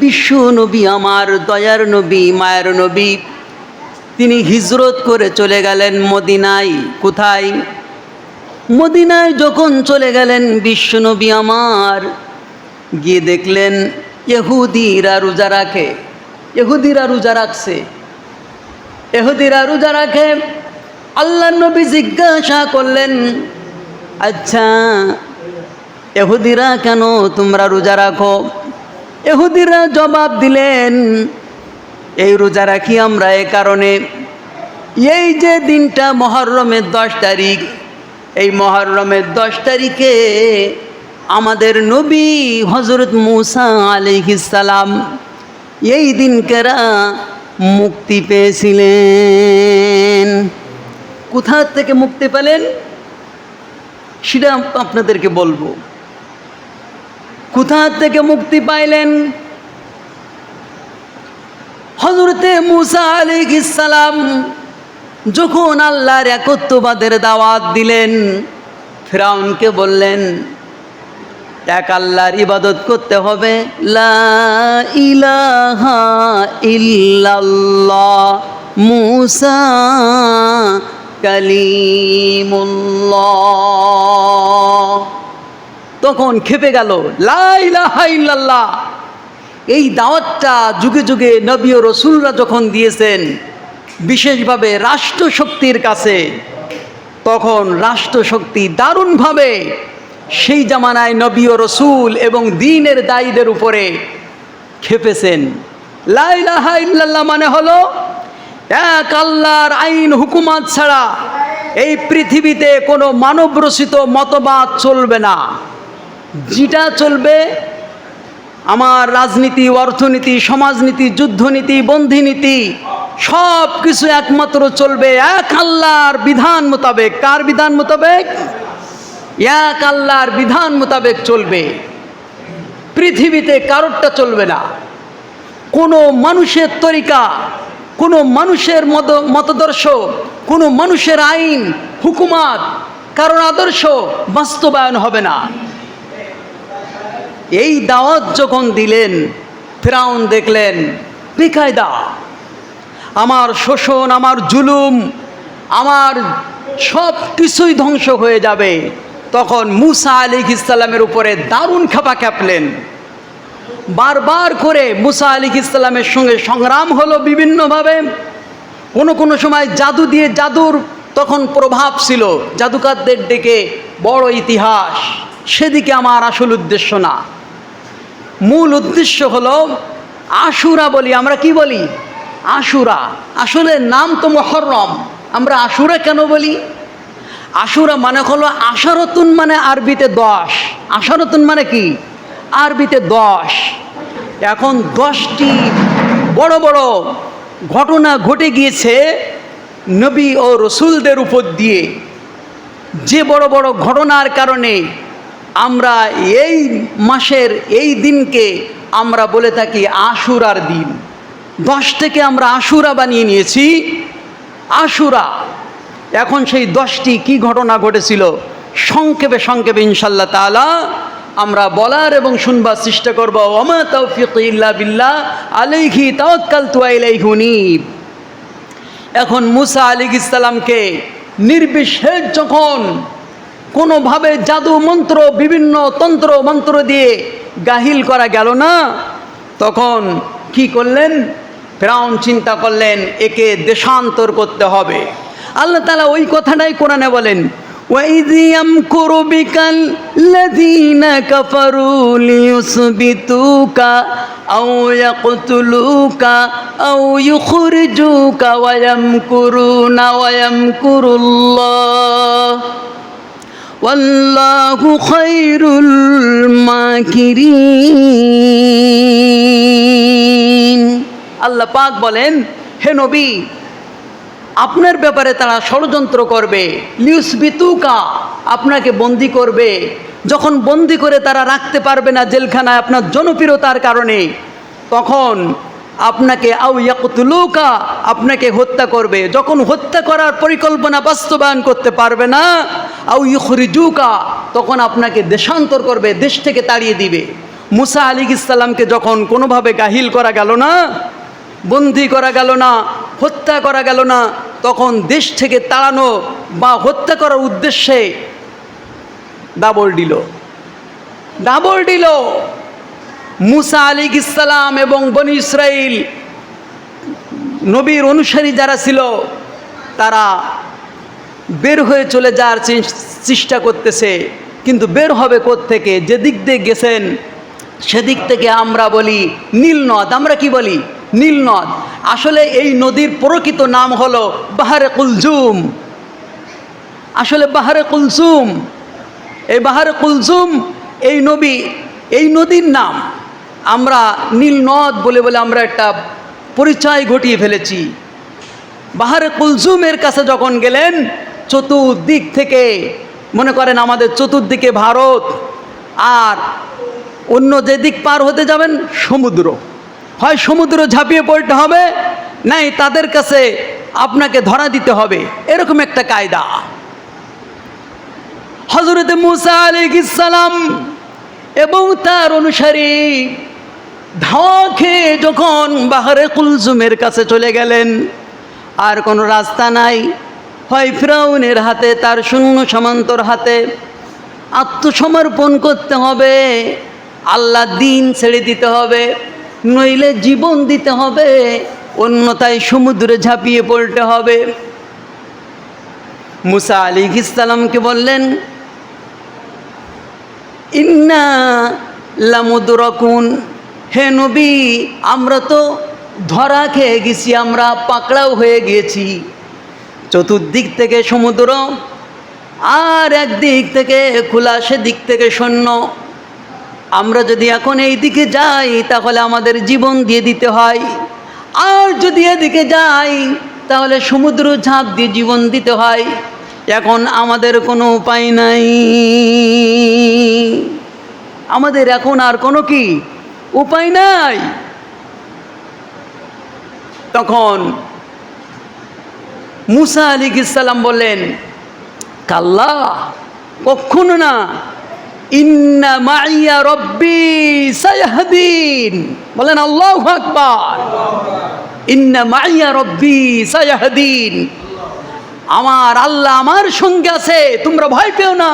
বিশ্ব নবী, আমার দয়ার নবী, মায়ের নবী, তিনি হিজরত করে চলে গেলেন মদিনায়। কোথায়? মদিনায় যখন চলে গেলেন বিশ্ব নবী আমার, গিয়ে দেখলেন ইহুদিরা রোজা রাখে। ইহুদিরা রোজা রাখছে, ইহুদিরা রোজা রাখে। আল্লাহর নবী জিজ্ঞাসা করলেন, আচ্ছা ইহুদিরা কেন তোমরা রোজা রাখো? ইহুদিরা জবাব দিলেন, এই রোজা রাখি আমরা এ কারণে, এই যে দিনটা মুহররমের 10 তারিখ, এই মুহররমের 10 তারিখে আমাদের নবী হযরত মূসা আলাইহিস সালাম এই দিনকেরা মুক্তি পেয়েছিলেন। কোথা থেকে মুক্তি পেলেন সেটা আপনাদেরকে বলবো। কোথা থেকে মুক্তি পাইলেন? হযরতে মূসা আলাইহিস সালাম যখন আল্লাহর একত্ববাদের দাওয়াত দিলেন, ফিরআউনকে বললেন এক আল্লাহর ইবাদত করতে হবে, লা ইলাহা ইল্লাল্লাহ মূসা কালিমুল্লাহ। তখন খেপে গেল, লা ইলাহা ইল্লাল্লাহ। এই দাওয়াতটা যুগে যুগে নবী ও রসুলরা যখন দিয়েছেন, বিশেষভাবে রাষ্ট্রশক্তির কাছে, তখন রাষ্ট্রশক্তি দারুণভাবে সেই জামানায় নবী ও রসুল এবং দ্বীনের দায়ীদের উপরে খেপেছেন। লা ইলাহা ইল্লাল্লাহ মানে হলো এক আল্লাহর আইন হুকুমাত ছাড়া এই পৃথিবীতে কোনো মানবরচিত মতবাদ চলবে না। যেটা চলবে আমার রাজনীতি, অর্থনীতি, সমাজনীতি, যুদ্ধনীতি, বন্দিনীতি সব কিছু একমাত্র চলবে এক আল্লাহর বিধান মোতাবেক। কার বিধান মোতাবেক? এক আল্লাহর বিধান মোতাবেক চলবে। পৃথিবীতে কারোরটা চলবে না। কোনো মানুষের তরিকা, কোনো মানুষের মতদর্শ, কোনো মানুষের আইন হুকুমাত, কারোর আদর্শ বাস্তবায়ন হবে না। এই দাওয়াত যখন দিলেন, ফিরআউন দেখলেন বেকায়দা, আমার শোষণ, আমার জুলুম, আমার সব কিছুই ধ্বংস হয়ে যাবে। তখন মূসা আলাইহিস সালামের উপরে দারুণ খেপা খেপলেন। বারবার করে মূসা আলাইহিস সালামের সঙ্গে সংগ্রাম হলো বিভিন্নভাবে। কোনো সময় জাদু দিয়ে, জাদুর তখন প্রভাব ছিল, জাদুকারদের ডেকে বড় ইতিহাস, সেদিকে আমার আসল উদ্দেশ্য না। মূল উদ্দেশ্য হলো আশুরা বলি, আমরা কি বলি? আশুরা। আসলে নাম তো মুহররম, আমরা আশুরা কেন বলি? আশুরা মানে হলো আশারতুন, মানে আরবিতে 10। আশারতুন মানে কি? আরবিতে 10। এখন 10টি বড় বড় ঘটনা ঘটে গিয়েছে নবী ও রসুলদের উপর দিয়ে, যে বড় বড় ঘটনার কারণে আমরা এই মাসের এই দিনকে আমরা বলে থাকি আশুরার দিন। 10 থেকে আমরা আশুরা বানিয়ে নিয়েছি, আশুরা। এখন সেই 10টি কি ঘটনা ঘটেছিল সংক্ষেপে সংক্ষেপে ইনশাআল্লাহ তাআলা আমরা বলার এবং শুনবার চেষ্টা করব। ওমা তাওফীকি ইল্লা বিল্লাহ আলাইহি তাওয়াক্কালতু ওয়া ইলাইহি উনীব। এখন মূসা আলাইহিস সালামকে নির্বিশেষ যখন কোনোভাবে জাদু মন্ত্র, বিভিন্ন তন্ত্র মন্ত্র দিয়ে গাহিল করা গেল না, তখন কি করলেন? ফিরআউন চিন্তা করলেন একে দেশান্তর করতে হবে। আল্লাহ তাআলা ওই কথাটাই কোরআনে বলেন, وَإِذْ يَمْكُرُ بِكَ الَّذِينَ كَفَرُوا لِيُثْبِتُوكَ أَوْ يَقْتُلُوكَ أَوْ يُخْرِجُوكَ وَيَمْكُرُونَ وَيَمْكُرُ اللَّهُ وَاللَّهُ خَيْرُ الْمَاكِرِينَ। আল্লাহ পাক বলেন, হে নবী, আপনার ব্যাপারে তারা ষড়যন্ত্র করবে, লিউসবিতুকা, আপনাকে বন্দি করবে। যখন বন্দি করে তারা রাখতে পারবে না জেলখানায় আপনার জনপ্রিয়তার কারণে, তখন আপনাকে আও ইয়াকতুলুকা, আপনাকে হত্যা করবে। যখন হত্যা করার পরিকল্পনা বাস্তবায়ন করতে পারবে না, আও ইউখরিজুকা, তখন আপনাকে দেশান্তর করবে, দেশ থেকে তাড়িয়ে দিবে। মুসা আলাইহিস সালামকে যখন কোনোভাবে গাহিল করা গেল না, বন্দী করা গেল না, হত্যা করা গেল না, তখন দেশ থেকে তাড়ানো বা হত্যা করার উদ্দেশ্যে ডাবল দিল মুসা আলাইহিস সালাম এবং বনী ইসরাইল নবীর অনুসারী যারা ছিল তারা বের হয়ে চলে যাওয়ার চেষ্টা করতেছে, কিন্তু বের হবে কোত্থেকে? যেদিক দিয়ে গেছেন সেদিক থেকে আমরা বলি নীল নদ। আমরা কি বলি? নীল নদ। আসলে এই নদীর প্রকৃত নাম হলো বাহারে কুলজুম। আসলে বাহারে কুলজুম, এই বাহারে কুলজুম এই নদীর নাম। আমরা নীল নদ বলে বলে আমরা একটা পরিচয় ঘটিয়ে ফেলেছি। বাহারে কুলজুমের কাছে যখন গেলেন, চতুর্দিক থেকে মনে করেন আমাদের চতুর্দিকে ভারত, আর অন্য যে দিক পার হতে যাবেন সমুদ্র, হয় সমুদ্র ঝাঁপিয়ে পড়তে হবে, নাই তাদের কাছে আপনাকে ধরা দিতে হবে, এরকম একটা কায়দা। হযরত মুসা আলাইহিস সালাম এবং তার অনুসারী ধাওয়া খেয়ে যখন বাহারে কুলজুমের কাছে চলে গেলেন, আর কোনো রাস্তা নাই, হয় ফিরাউনের হাতে, তার সৈন্য সামন্তর হাতে আত্মসমর্পণ করতে হবে, আল্লাহ দিন ছেড়ে দিতে হবে, নইলে জীবন দিতে হবে, অন্যথায় সমুদ্রে ঝাঁপিয়ে পড়তে হবে। মুসা আলাইহিস সালামকে বললেন, ইন্না লামুদরাকুন, হে নবী, আমরা তো ধরা খেয়ে গেছি, আমরা পাকড়াও হয়ে গিয়েছি। চতুর্দিক থেকে সমুদ্র, আর একদিক থেকে খোলা, সেদিক থেকে সৈন্য। আমরা যদি এখন এই দিকে যাই তাহলে আমাদের জীবন দিয়ে দিতে হয়, আর যদি এদিকে যাই তাহলে সমুদ্র ঝাঁপ দিয়ে জীবন দিতে হয়। এখন আমাদের কোনো উপায় নাই, আমাদের এখন আর কোনো কি উপায় নাই। তখন মুসা আলাইহিস সালাম বললেন, কাল্লা, কখনো না, ইন্না মাইয়া রব্বি সায়াহদিন। বলেন আল্লাহু আকবার। ইন্না মাইয়া রব্বি সায়াহদিন, আমার আল্লাহ আমার সঙ্গে আছে, তোমরা ভয় পেও না।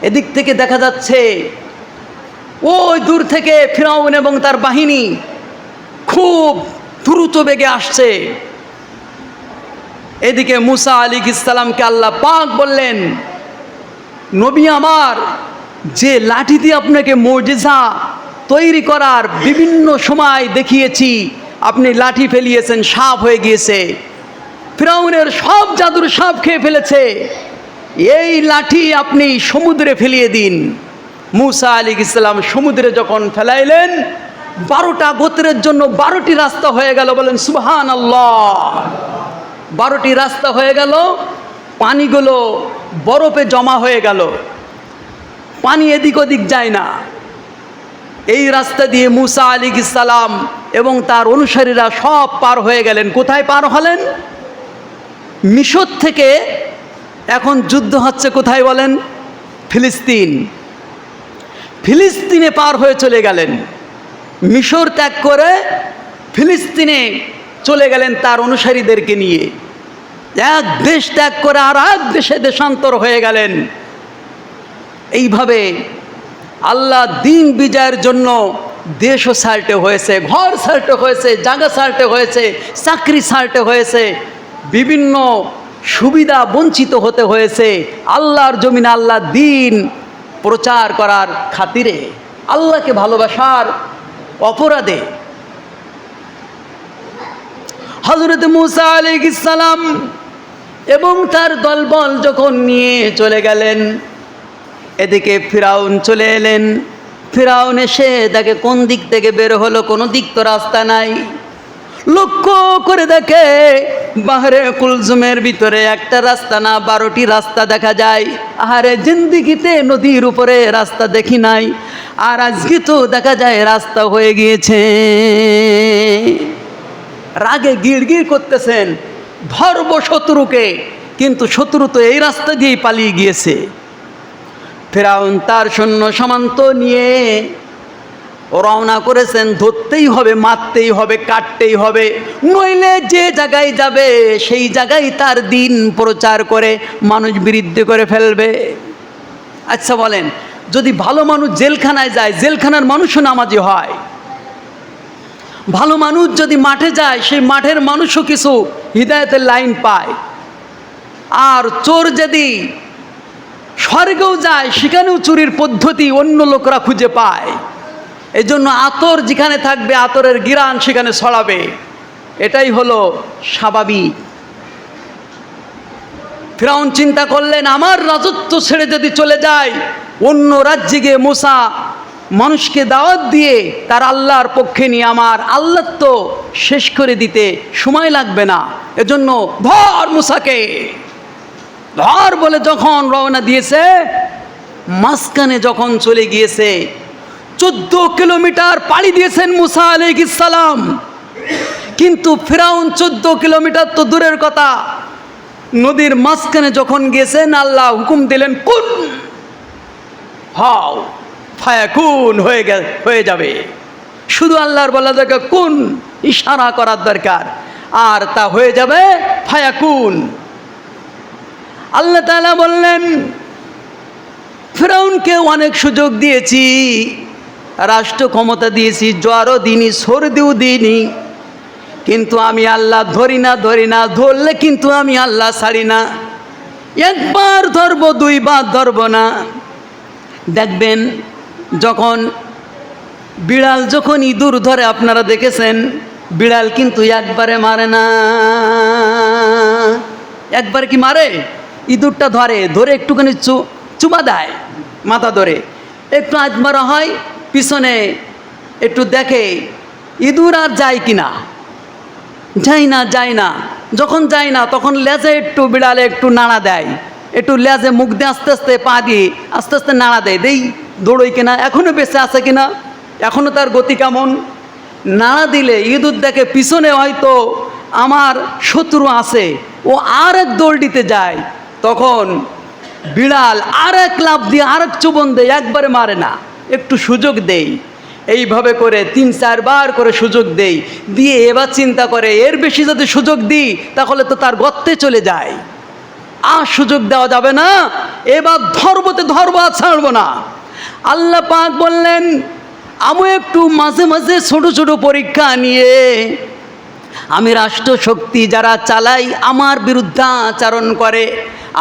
এদিক থেকে দেখা যাচ্ছে ওই দূর থেকে ফিরাউন এবং তার বাহিনী খুব দ্রুত বেগে আসছে। এদিকে মুসা আলাইহিস সালামকে আল্লাহ পাক বললেন, নবী আমার, যে লাঠি দিয়ে আপনাকে মুজিজা তৈরি করার বিভিন্ন সময় দেখিয়েছি, আপনি লাঠি ফেলিয়েছেন, সাপ হয়ে গিয়েছে, ফিরাউনের সব জাদুর সাপ খেয়ে ফেলেছে, এই লাঠি আপনি সমুদ্রে ফেলিয়ে দিন। মুসা আলাইহিস সালাম সমুদ্রে যখন ফেলাইলেন, 12টা গোত্রের জন্য 12টি রাস্তা হয়ে গেল। বলেন সুবহানাল্লাহ। 12টি রাস্তা হয়ে গেল, পানিগুলো বরফে জমা হয়ে গেল, পানি এদিক ওদিক যায় না। এই রাস্তা দিয়ে মুসা আলাইহিস সালাম এবং তার অনুসারীরা সব পার হয়ে গেলেন। কোথায় পার হলেন? মিশর থেকে এখন যুদ্ধ হচ্ছে কোথায় বলেন? ফিলিস্তিন। ফিলিস্তিনে পার হয়ে চলে গেলেন, মিশর ত্যাগ করে ফিলিস্তিনে চলে গেলেন তার অনুসারীদেরকে নিয়ে। এক দেশ ত্যাগ করে আর এক দেশে দেশান্তর হয়ে গেলেন। এইভাবে আল্লাহ দিন বিজয়ের জন্য দেশও ছাড়তে হয়েছে, ঘর ছাড়তে হয়েছে, জায়গা ছাড়তে হয়েছে, চাকরি ছাড়তে হয়েছে, বিভিন্ন সুবিধা বঞ্চিত হতে হয়েছে আল্লাহর জমিনে আল্লাহ দিন প্রচার করার খাতিরে, আল্লাহকে ভালোবাসার অপরাধে। হযরত মুসা আলাইহিস সালাম এবং তার দলবল যখন নিয়ে চলে গেলেন, এদিকে ফিরাউন চলে এলেন। ফিরাউন এসে দেখে কোন দিক থেকে বের হলো, কোনো দিক তো রাস্তা নাই। লক্ষ্য করে দেখে বাহারে কুলজুমের ভিতরে একটা রাস্তা না 12টি রাস্তা দেখা যায়। আহারে, জিন্দিগিতে নদীর উপরে রাস্তা দেখি নাই, আর আজকে তো দেখা যায় রাস্তা হয়ে গিয়েছে। রাগে গিড়গিড় করতেছেন, ধরব শত্রুকে, কিন্তু শত্রু তো এই রাস্তা দিয়েই পালিয়ে গিয়েছে। ফিরাউন তার সৈন্য সামন্ত নিয়ে রওনা করেছেন। ধরতেই হবে, মারতেই হবে, কাটতেই হবে, নইলে যে জায়গায় যাবে সেই জায়গায় তার দিন প্রচার করে মানুষ বিরুদ্ধে করে ফেলবে। আচ্ছা বলেন, যদি ভালো মানুষ জেলখানায় যায়, জেলখানার মানুষও নামাজি হয়। ভালো মানুষ যদি মাঠে যায়, সেই মাঠের মানুষও কিছু হিদায়াতের লাইন পায়। আর চোর যদি স্বর্গেও যায়, সেখানেও চুরির পদ্ধতি অন্য লোকরা খুঁজে পায়। এই জন্য আতর যেখানে থাকবে, আতরের গিরান সেখানে ছড়াবে, এটাই হলো স্বাভাবিক। ফিরাউন চিন্তা করলেন, আমার রাজত্ব ছেড়ে যদি চলে যায়, অন্য রাজ্যে গিয়ে মুসা মানুষকে দাওয়াত দিয়ে তার আল্লাহর পক্ষে নিয়ে আমার আল্লাহ তো শেষ করে দিতে সময় লাগবে না। এজন্য ধর মুসাকে, ধর বলে যখন রওনা দিয়েছে, মাঝখানে যখন চলে গিয়েছে, 14 কিলোমিটার পাড়ি দিয়েছেন মুসা আলাইহিস সালাম। কিন্তু ফিরাউন 14 কিলোমিটার তো দূরের কথা, নদীর মাঝখানে যখন গিয়েছেন, আল্লাহ হুকুম দিলেন কুন হাও ফায়াকুন, হয়ে যাবে। শুধু আল্লাহর বলা দরকার, কুন ইশারা করার দরকার, আর তা হয়ে যাবে ফায়াকুন। আল্লাহ তাআলা বললেন, ফিরাউনকে অনেক সুযোগ দিয়েছি, রাষ্ট্র ক্ষমতা দিয়েছি, জ্বরও দিনি, সর্দিও দিনি, কিন্তু আমি আল্লাহ ধরি না, ধরলে কিন্তু আমি আল্লাহ ছাড়ি না। একবার ধরবো, 2 বার ধরবো না। দেখবেন যখন বিড়াল যখন ইঁদুর ধরে, আপনারা দেখেছেন, বিড়াল কিন্তু একবারে মারে না। একবার কি মারে? ইঁদুরটা ধরে একটুখানি চুমা দেয়, মাথা ধরে একটু আজ মারা হয়, পিছনে একটু দেখে ইঁদুর আর যায় কিনা। যায় না। যখন যায় না, তখন লেজে একটু বিড়ালে একটু নাড়া দেয়, একটু লেজে মুখ দিয়ে আস্তে আস্তে পা দিয়ে আস্তে আস্তে নাড়া দেয়, দৌড়ই কিনা, এখনও বেঁচে আছে কিনা, এখনও তার গতি কেমন। নাড়া দিলে ইঁদুর দেখে পিছনে হয়তো আমার শত্রু আছে, ও আর এক দৌড় দিতে যায়, তখন বিড়াল আর এক লাফ দিয়ে আর এক চুবন দেয়, একবারে মারে না, একটু সুযোগ দেই। এইভাবে করে 3-4 বার করে সুযোগ দিয়ে এবার চিন্তা করে, এর বেশি যদি সুযোগ দিই তাহলে তো তার গর্তে চলে যায়, আর সুযোগ দেওয়া যাবে না, এবার ধরবো আর ছাড়বো না। আল্লাহ পাক বললেন, আমি একটু মাঝে মাঝে ছোট ছোট পরীক্ষা নিয়ে আমি রাষ্ট্র শক্তি যারা চালাই, আমার বিরুদ্ধে আচরণ করে,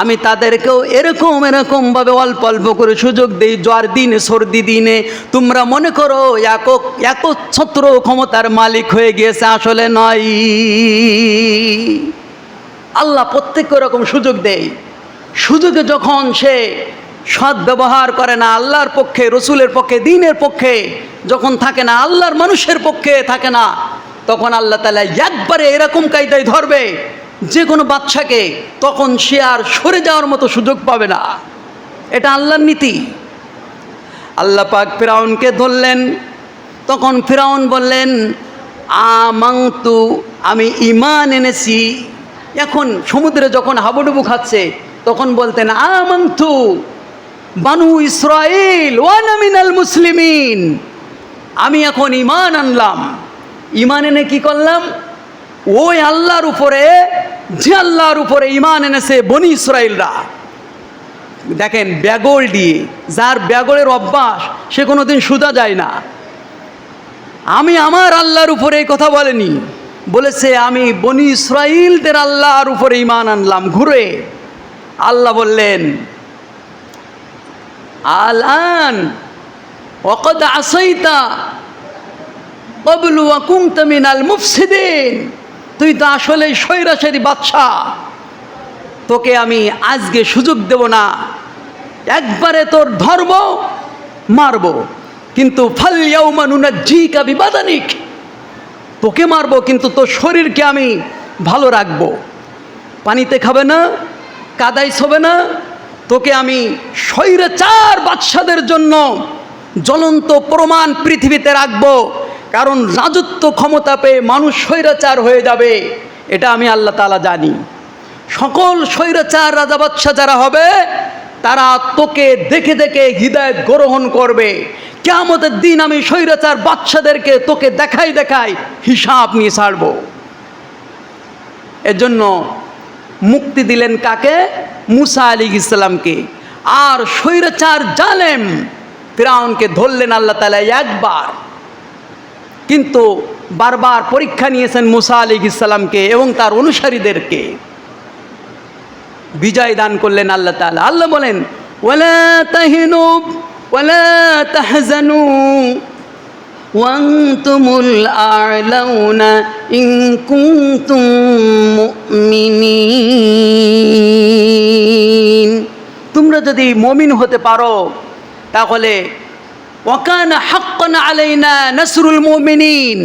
আমি তাদেরকেও এরকমভাবে অল্প অল্প করে সুযোগ দিই। জ্বর দিনে, সর্দি দিনে তোমরা মনে করো একচ্ছত্র ক্ষমতার মালিক হয়ে গিয়েছে, আসলে নয়। আল্লাহ প্রত্যেককে এরকম সুযোগ দেয়। সুযোগে যখন সে সৎ ব্যবহার করে না, আল্লাহর পক্ষে, রসুলের পক্ষে, দ্বীনের পক্ষে যখন থাকে না, আল্লাহর মানুষের পক্ষে থাকে না, তখন আল্লাহ তাআলা একবারে এরকম কায়দায় ধরবে যে কোনো বাদশাকে, তখন সে আর সরে যাওয়ার মতো সুযোগ পাবে না। এটা আল্লাহর নীতি। আল্লাহ পাক ফিরাউনকে ধরলেন, তখন ফিরাউন বললেন, আমানতু, আমি ঈমান এনেছি। এখন সমুদ্রে যখন হাবুডুবু খাচ্ছে, তখন বলতেন আমানতু বানু ইসরাইল ওয়া আনা মিনাল মুসলিমিন, আমি এখন ঈমান আনলাম। ঈমান এনে কি করলাম? ওই আল্লাহর উপরে, যে আল্লাহর উপরে ঈমান এনেছে বনি ইসরাইলরা। দেখেন, ব্যাগল দিয়ে, যার ব্যাগলের অভ্যাস, সে কোনোদিন সুদা যায় না। আমি আমার আল্লাহর উপরে এই কথা বলেনি, বলেছে আমি বনি ইসরাইলদের আল্লাহর উপরে ঈমান আনলাম। ঘুরে আল্লাহ বললেন, আলান ওয়াকাদ আসাইতা ক্বাবলু ওয়া কুনতা মিনাল মুফসিদিন, তুই তো আসলে স্বৈরাচারী বাদশা, তোকে আমি আজকে সুযোগ দেব না, একবারে তোর ধরব, মারব, কিন্তু ফাল ইয়াউমা নুনাজ্জিকা বিবাদানিক, তোকে মারব কিন্তু তোর শরীরকে আমি ভালো রাখব, পানিতে খাবে না, কাদায় ছবে না, তোকে আমি স্বৈরাচার বাদশাদের জন্য জ্বলন্ত প্রমাণ পৃথিবীতে রাখব। কারণ রাজত্ব ক্ষমতা পেয়ে মানুষ স্বৈরাচার হয়ে যাবে, এটা আমি আল্লাহ তাআলা জানি। সকল স্বৈরাচার রাজা বাদশা যারা হবে, তারা তোকে দেখে দেখে হৃদায়ত গ্রহণ করবে। কিয়ামতের দিন আমি স্বৈরাচার বাদশাদেরকে তোকে দেখাই দেখাই হিসাব নিয়ে ছাড়ব। এজন্য মুক্তি দিলেন কাকে? মুসা আলাইহিস সালামকে। আর স্বৈরাচার জালেম ফিরআউনকে ধরলেন আল্লাহ তাআলা একবার, কিন্তু বারবার পরীক্ষা নিয়েছেন মুসা আলাইহিস সালামকে এবং তার অনুসারীদেরকে। বিজয় দান করলেন আল্লাহ তাআলা। আল্লাহ বলেন, ওয়ালা তাহিনু ওয়ালা তাহজানু ওয়ানতুমুল আ'লাউনা ইন কুনতুম মুমিনিন। তোমরা যদি মুমিন হতে পারো তাহলে ওয়াকানা হাক্কান আলাইনা নাসরুল মুমিনিন,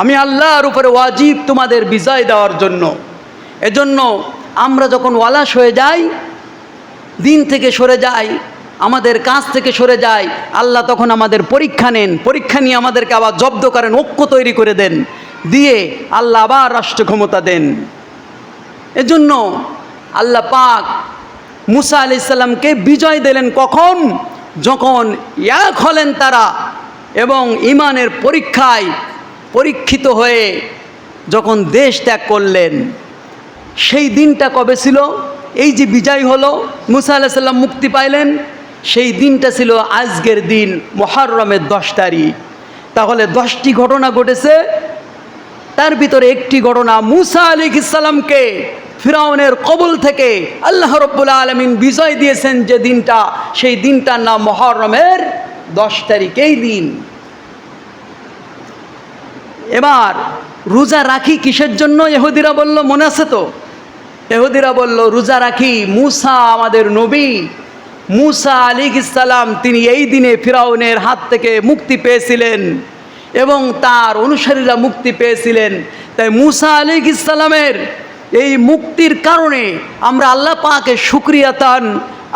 আমি আল্লাহর উপরে ওয়াজিব তোমাদের বিজয় দেওয়ার জন্য। এজন্য আমরা যখন ওয়ালাস হয়ে যাই, দিন থেকে সরে যাই, আমাদের কাজ থেকে সরে যাই, আল্লাহ তখন আমাদের পরীক্ষা নেন। পরীক্ষা নিয়ে আমাদেরকে আবার জব্দ করেন, ঐক্য তৈরি করে দেন, দিয়ে আল্লাহ আবার রাষ্ট্র ক্ষমতা দেন। এজন্য আল্লাহ পাক মুসা আলাইহিস সালামকে বিজয় দিলেন কখন? যখন এক হলেন তারা এবং ঈমানের পরীক্ষায় পরীক্ষিত হয়ে যখন দেশ ত্যাগ করলেন। সেই দিনটা কবে ছিল? এই যে বিজয় হলো, মুসা আলাইহিস সালাম মুক্তি পাইলেন, সেই দিনটা ছিল আজকের দিন মুহররমের 10 তারিখ। তাহলে 10টি ঘটনা ঘটেছে, তার ভিতরে একটি ঘটনা মুসা আলাইহিস সালামকে ফিরআউনের কবল থেকে আল্লাহ রাব্বুল আলামিন বিজয় দিয়েছেন যে দিনটা, সেই দিনটার নাম মুহররমের 10 তারিখ। এই দিন এবার রোজা রাখি কিসের জন্য? ইহুদিরা বলল, মনে আছে তো? ইহুদিরা বলল রোজা রাখি মুসা আমাদের নবী, মুসা আলাইহিস সালাম তিনি এই দিনে ফিরআউনের হাত থেকে মুক্তি পেয়েছিলেন এবং তার অনুসারীরা মুক্তি পেয়েছিলেন। তাই মুসা আলাইহিস সালামের এই মুক্তির কারণে আমরা আল্লাহ পাকের শুকরিয়াতান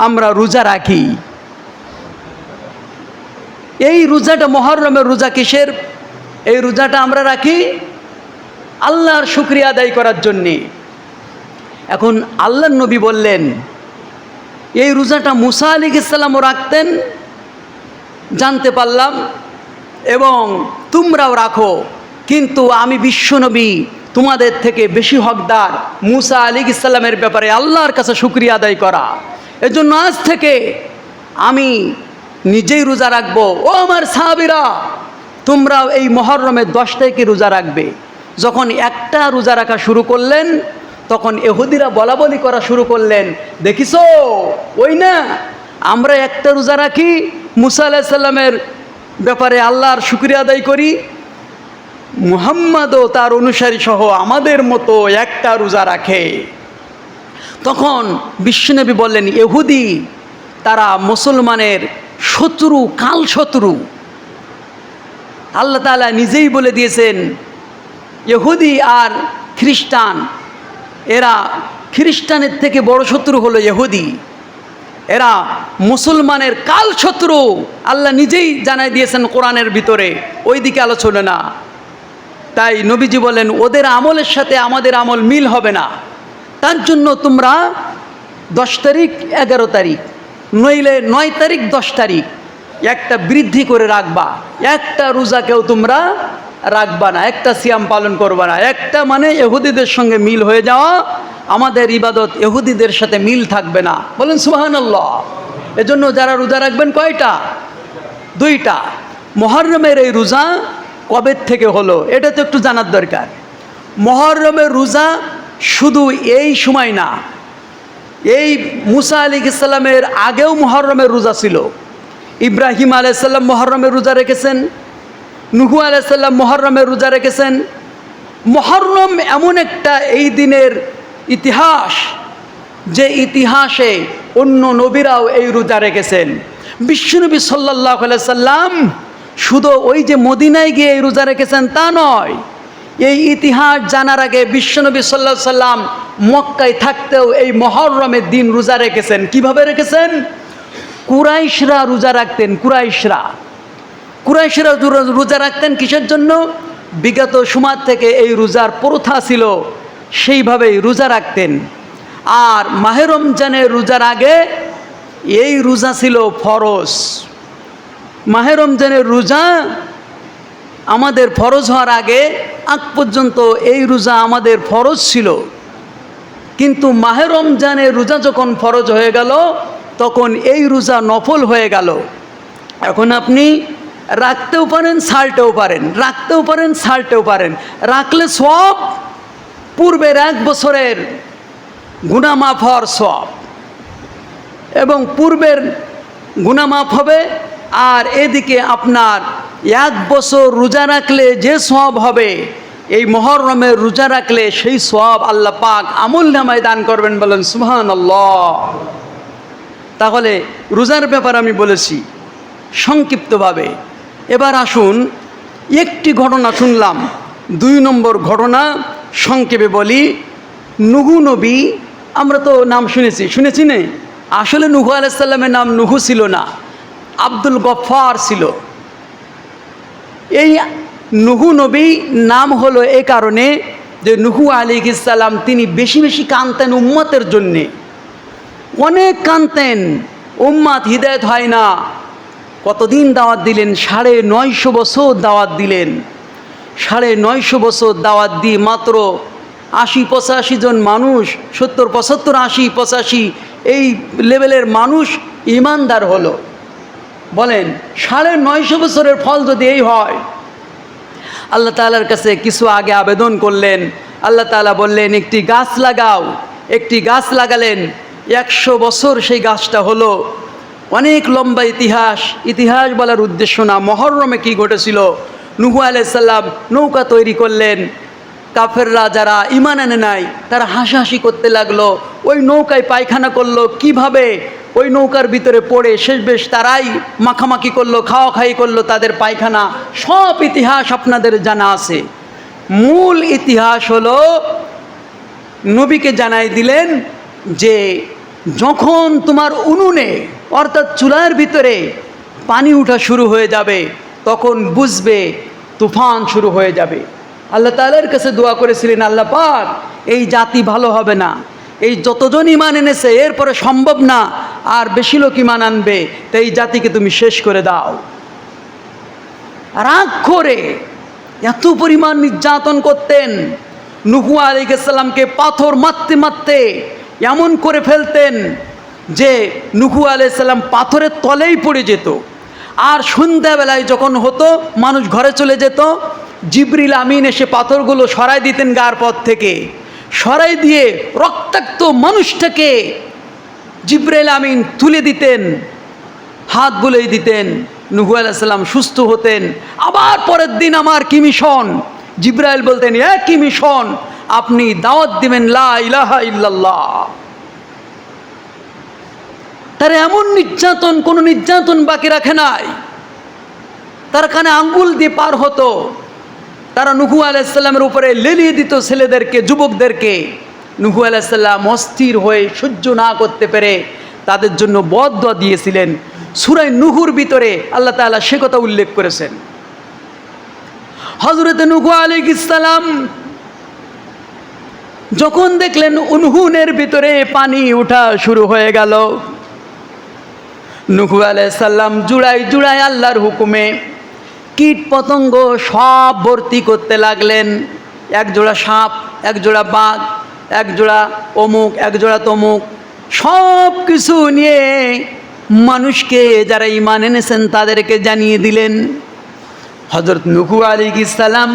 আমরা রোজা রাখি। এই রোজাটা মুহররমের রোজা কিসের? এই রোজাটা আমরা রাখি আল্লাহর শুকরিয়া আদায় করার জন্যে। এখন আল্লাহর নবী বললেন এই রোজাটা মুসা আলাইহিস সালামও রাখতেন, জানতে পারলাম, এবং তোমরাও রাখো, কিন্তু আমি বিশ্বনবী তোমাদের থেকে বেশি হকদার মুসা আলাইহিস সালামের ব্যাপারে আল্লাহর কাছে শুকরিয়া আদায় করা। এজন্য আজ থেকে আমি নিজেই রোজা রাখবো। ও আমার সাহাবীরা, তোমরাও এই মুহররমের 10 তারিখে রোজা রাখবে। যখন একটা রোজা রাখা শুরু করলেন, তখন ইহুদিরা বলাবলি করা শুরু করলেন, দেখিছো ওই না, আমরা একটা রোজা রাখি, মুসা আলাইহিস সালামের ব্যাপারে আল্লাহর শুকরিয়া আদায় করি, মুহাম্মদও তার অনুসারী সহ আমাদের মতো একটা রোজা রাখে। তখন বিশ্বনবী বললেন, ইহুদি তারা মুসলমানের শত্রু, কাল শত্রু। আল্লাহ তাআলা নিজেই বলে দিয়েছেন ইহুদি আর খ্রিস্টান, এরা খ্রিস্টানের থেকে বড় শত্রু হলো ইহুদি, এরা মুসলমানের কাল শত্রু। আল্লাহ নিজেই জানাই দিয়েছেন কোরআনের ভিতরে, ওই দিকে আলোচনা না। তাই নবীজি বলেন ওদের আমলের সাথে আমাদের আমল মিল হবে না, তার জন্য তোমরা 10 তারিখ 11 তারিখ নইলে 9 তারিখ 10 তারিখ একটা বৃদ্ধি করে রাখবা। একটা রোজাকেও তোমরা রাখবা না, একটা সিয়াম পালন করবা না। একটা মানে ইহুদিদের সঙ্গে মিল হয়ে যাওয়া, আমাদের ইবাদত ইহুদিদের সাথে মিল থাকবে না। বলেন সুবহানাল্লাহ। এজন্য যারা রোজা রাখবেন কয়টা? 2টা। মুহররমের এই রোজা কবে থেকে হলো এটা তো একটু জানার দরকার। মুহররমের রোজা শুধু এই সময় না, এই মুসা আলাইহিস সালামের আগেও মুহররমের রোজা ছিল। ইব্রাহিম আলাইহিস সালাম মুহররমের রোজা রেখেছেন, নূহ আলাইহিস সালাম মুহররমের রোজা রেখেছেন। মুহররম এমন একটা এই দিনের ইতিহাস, যে ইতিহাসে অন্য নবীরাও এই রোজা রেখেছেন। বিশ্বনবী সাল্লাল্লাহু আলাইহি সাল্লাম শুধু ওই যে মদিনায় গিয়ে এই রোজা রেখেছেন তা নয়, এই ইতিহাস জানার আগে বিশ্বনবী সাল্লাল্লাহু আলাইহি সাল্লাম মক্কায় থাকতেও এই মুহররমের দিন রোজা রেখেছেন। কিভাবে রেখেছেন? কুরাইশরা রোজা রাখতেন। কুরাইশরা রোজা রাখতেন কিসের জন্য? বিগত সময় থেকে এই রোজার প্রথা ছিল, সেইভাবেই রোজা রাখতেন। আর মাহে রমজানের রোজার আগে এই রোজা ছিল ফরজ। মাহে রমজানের রোজা আমাদের ফরজ হওয়ার আগ পর্যন্ত এই রোজা আমাদের ফরজ ছিল, কিন্তু মাহে রমজানের রোজা যখন ফরজ হয়ে গেল তখন এই রোজা নফল হয়ে গেল। এখন আপনি রাখতেও পারেন, ছাড়তেও পারেন, রাখতেও পারেন, ছাড়তেও পারেন। রাখলে সব পূর্বের 1 বছরের গুনাহ মাফ হওয়ার সওয়াব, এবং পূর্বের গুনাহ মাফ হবে। আর এদিকে আপনার 1 বছর রোজা রাখলে যে সওয়াব হবে, এই মুহররমের রোজা রাখলে সেই সওয়াব আল্লাহ পাক আমলনামায় দান করবেন। বলেন সুবহানাল্লাহ। তাহলে রোজার ব্যাপারে আমি বলেছি সংক্ষিপ্তভাবে। এবার আসুন, একটি ঘটনা শুনলাম, 2 নম্বর ঘটনা সংক্ষেপে বলি। নুহু নবী, আমরা তো নাম শুনেছি না? আসলে নুহু আলাইহিস সালামের নাম নুহু ছিল না, আব্দুল গফফার ছিল। এই নুহু নবী নাম হলো এই কারণে যে নুহু আলাইহিস সালাম তিনি বেশি বেশি কাঁদতেন উম্মতের জন্যে, অনেক কাঁদতেন। উম্মত হিদায়াত হয় না। কতদিন দাওয়াত দিলেন? 950 বছর দাওয়াত দিলেন। 950 বছর দাওয়াত দিয়ে মাত্র 80-85 জন মানুষ, 70-75, 80-85 এই লেভেলের মানুষ ইমানদার হলো। বলেন 950 বছরের ফল যদি এই হয়, আল্লাহ তাআলার কাছে কিছু আগে আবেদন করলেন। আল্লাহ তাআলা বললেন একটি গাছ লাগাও। একটি গাছ লাগালেন, 100 বছর সেই গাছটা হলো। অনেক লম্বা ইতিহাস বলার উদ্দেশ্য না। মুহররমে কি ঘটেছিল? নুহু আলাইহিস সালাম নৌকা তৈরি করলেন। কাফেররা যারা ঈমান আনে নাই তারা হাসাহাসি করতে লাগলো। ওই নৌকায় পায়খানা করলো, কিভাবে ওই নৌকার ভিতরে পড়ে শেষবেশ তারাই মাখামাখি করলো, খাওয়াখাই করলো তাদের পায়খানা। সব ইতিহাস আপনাদের জানা আছে। মূল ইতিহাস হলো নবীকে জানাই দিলেন যে যখন তোমার উনুনে অর্থাৎ চুলার ভিতরে পানি ওঠা শুরু হয়ে যাবে তখন বুঝবে তুফান শুরু হয়ে যাবে। আল্লাহ তাআলার কাছে দোয়া করেছিলেন, আল্লাহ পাক এই জাতি ভালো হবে না, এই যতজন ঈমান এনেছে এরপরে সম্ভব না আর বেশি লোক ঈমান আনবে, তাই এই জাতিকে তুমি শেষ করে দাও। রাগ করে এত পরিমাণ নির্যাতন করতেন। নুহু আলাইহিস সালামকে পাথর মারতে মারতে এমন করে ফেলতেন যে নুহু আলাইহিস সালাম পাথরের তলেই পড়ে যেত। আর সন্ধ্যাবেলায় যখন হতো মানুষ ঘরে চলে যেত, জিবরিল আমিন এসে পাথরগুলো সরাই দিতেন গায়ের পথ থেকে। সরাই দিয়ে রক্তাক্ত মানুষটাকে জিবরিল আমিন তুলে দিতেন, হাত বুলিয়ে দিতেন। নুহু আলাইহিস সালাম সুস্থ হতেন। আবার পরের দিন আমার কি মিশন? জিবরাইল বলতেন, কি মিশন? আপনি দাওয়াত দিবেন লা ইলাহা ইল্লাল্লাহ। তারা এমন নির্যাতন, কোনো নির্যাতন বাকি রাখে নাই। তার কানে আঙ্গুল দিয়ে পার হতো। তারা নুহু আলাইহিস সালামের উপরে লেলিয়ে দিত ছেলেদেরকে, যুবকদেরকে। নুহু আলাইহিস সালাম অস্থির হয়ে সহ্য না করতে পেরে তাদের জন্য বদদোয়া দিয়েছিলেন। সূরা নূহুর ভিতরে আল্লাহ তাআলা সে কথা উল্লেখ করেছেন। হযরত নুহু আলাইহিস সালাম যখন দেখলেন উনহুনের ভিতরে পানি ওঠা শুরু হয়ে গেল, নুহু আলাইহিস সালাম জুড়াই আল্লাহর হুকুমে কীট পতঙ্গ সব ভর্তি করতে লাগলেন। এক জোড়া সাপ, এক জোড়া বাঘ, এক জোড়া অমুক, এক জোড়া তমুক, সব কিছু নিয়ে মানুষকে যারা ঈমান এনেছেন তাদেরকে জানিয়ে দিলেন। হযরত নুহু আলাইহিস সালাম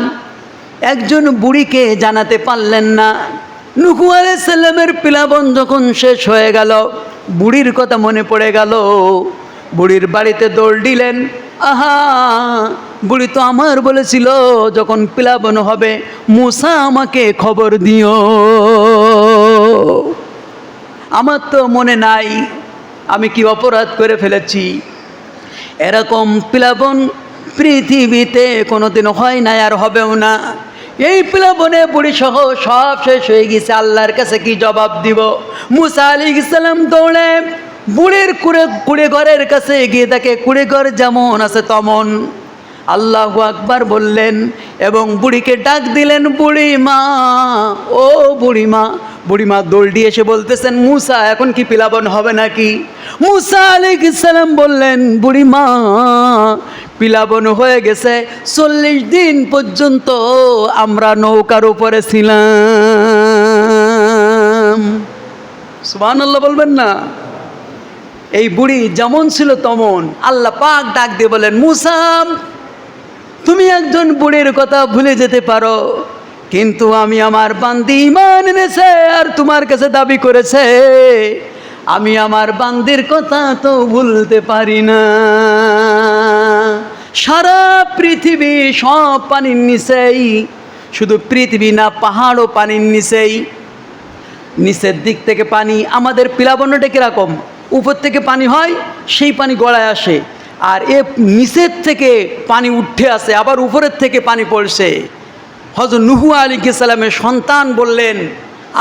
একজন বুড়িকে জানাতে পারলেন না। নুহু আলাইহিস সালামের প্লাবন যখন শেষ হয়ে গেল, বুড়ির কথা মনে পড়ে গেল। বুড়ির বাড়িতে দৌড় দিলেন। আহা, বুড়ি তো আমার বলেছিল যখন প্লাবন হবে মূসা আমাকে খবর দিও। আমার তো মনে নাই আমি কি অপরাধ করে ফেলেছি। এরকম প্লাবন পৃথিবীতে কোনোদিন হয় না, আর হবেও না। এই প্লাবনে বুড়ি সহ সব শেষ হয়ে গেছে। আল্লাহর কাছে কি জবাব দিব? মূসা আলাইহিস সালাম দৌড়ে বুড়ির কুড়ে ঘরের কাছে গিয়ে দেখে কুড়ে ঘর যেমন আছে তেমন। আল্লাহু আকবার বললেন এবং বুড়িকে ডাক দিলেন, বুড়িমা, ও বুড়িমা। বুড়িমা দৌড়ে এসে বলতেছেন, মুসা এখন কি প্লাবন হবে নাকি? মুসা আলাইহিস সালাম বললেন, বুড়িমা প্লাবন হয়ে গেছে, 40 দিন পর্যন্ত আমরা নৌকার উপরে ছিলাম। সুবহানাল্লাহ বলবেন না? এই বুড়ি যেমন ছিল তেমন। আল্লাহ পাক ডাক দিয়ে বলেন, মুসা তুমি একজন বুড়ির কথা ভুলে যেতে পারো, কিন্তু আমি আমার বান্দি ঈমান এনেছে আর তোমার কাছে দাবি করেছে, আমি আমার বান্দির কথা তো ভুলতে পারি না। সারা পৃথিবী সব পানির নিচেই, শুধু পৃথিবী না, পাহাড়ও পানির নিচেই। নিচের দিক থেকে পানি, আমাদের প্লাবনটা কীরকম, উপর থেকে পানি হয়, সেই পানি গড়ায় আসে, আর নিচের থেকে পানি উঠে আসে, আবার উপরের থেকে পানি পড়ছে। হযরত নূহ আলাইহিস সালামের সন্তান বললেন,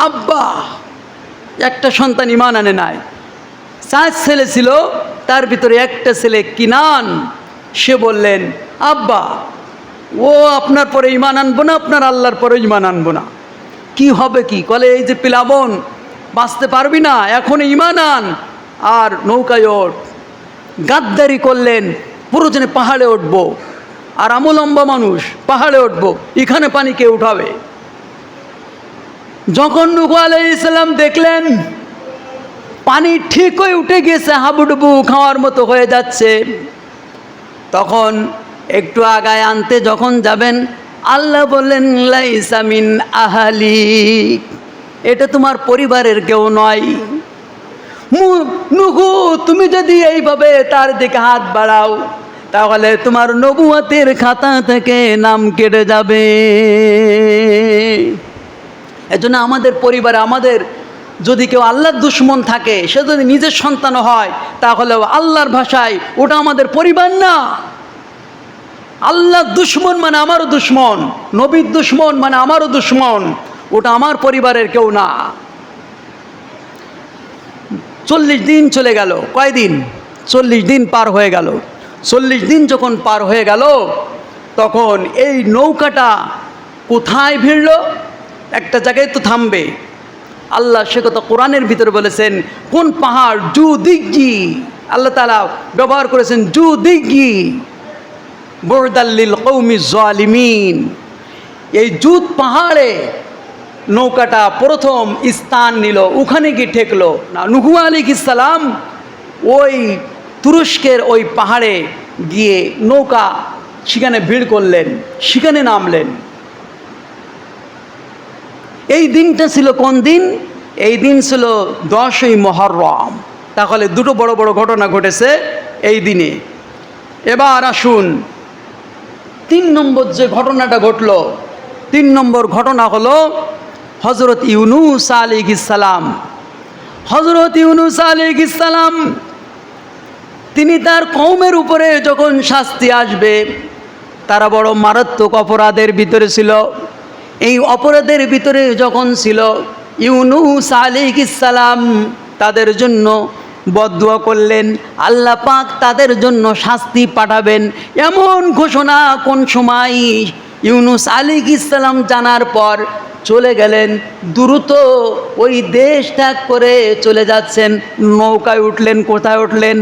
আব্বা, একটা সন্তান ঈমান আনে নাই, 4 ছেলে ছিল, তার ভিতরে একটা ছেলে কিনান, সে বললেন, আব্বা, ও আপনার পরে ঈমান আনবো না, আপনার আল্লাহর পরে ঈমান আনবো না। কি হবে কি? বলে, এই যে প্লাবন, বাঁচতে পারবি না, এখন ঈমান আন আর নৌকায় ওঠ। গাদ্দারি করলেন, পুরোজনে পাহাড়ে উঠবো, আর আমলম্বা মানুষ, পাহাড়ে উঠবো, এখানে পানি কে উঠাবে? যখন নূহ আলাইহিস সালাম দেখলেন পানি ঠিকই উঠে গেছে, হাবুডুবু খাওয়ার মতো হয়ে যাচ্ছে, তখন একটু আগায় আনতে যখন যাবেন, আল্লাহ বললেন, লাইসা মিন আহলিক, এটা তোমার পরিবারের কেউ নয়। নূহ, তুমি যদি এইভাবে তার দিকে হাত বাড়াও, তাহলে তোমার নবুয়তের খাতা থেকে নাম কেটে যাবে। এজন্য আমাদের পরিবারে, আমাদের যদি কেউ আল্লাহর দুশমন থাকে, সে যদি নিজের সন্তান হয়, তাহলে আল্লাহর ভাষায় ওটা আমাদের পরিবার না। আল্লাহর দুশমন মানে আমারও দুশমন, নবীর দুশমন মানে আমারও দুশমন, ওটা আমার পরিবারের কেউ না। 40 দিন চলে গেল। কয়দিন? 40 দিন পার হয়ে গেল। 40 দিন যখন পার হয়ে গেল, তখন এই নৌকাটা কোথায় ভিড়ল? একটা জায়গায় তো থামবে। আল্লাহ সে কথা কোরআনের ভিতরে বলেছেন, কোন পাহাড়? জু দিগ্গি। আল্লাহ তাআলা ব্যবহার করেছেন জু দিগ্গি, বুরদাল্লিল কওমি জালিমিন। এই জুদ পাহাড়ে নৌকাটা প্রথম স্থান নিল, ওখানে গিয়ে ঠেকলো না। নূহ আলাইহিস সালাম ওই তুরস্কের ওই পাহাড়ে গিয়ে নৌকা সেখানে ভিড় করলেন, সেখানে নামলেন। এই দিনটা ছিল কোন দিন? এই দিন ছিল 10ই মুহররম। তাহলে দুটো বড় বড় ঘটনা ঘটেছে এই দিনে। এবার আসুন 3 নম্বর যে ঘটনাটা ঘটল, 3 নম্বর ঘটনা হলো হযরত ইউনূস আলাইহিস সালাম। হযরত ইউনূস আলাইহিস সালাম তিনি তার কওমের উপরে যখন শাস্তি আসবে, তারা বড় মারাত্মক অপরাধের ভিতরে ছিল। এই অপরাধের ভিতরে যখন ছিল, ইউনূস আলাইহিস সালাম তাদের জন্য বদদুয়া করলেন, আল্লাহ পাক তাদের জন্য শাস্তি পাঠাবেন। এমন ঘোষণা কোন সময় ইউনূস আলাইহিস সালাম জানার পর চলে গেলেন, দ্রুত ওই দেশ ত্যাগ করে চলে যাচ্ছেন। নৌকায় উঠলেন। কোথায় উঠলেন?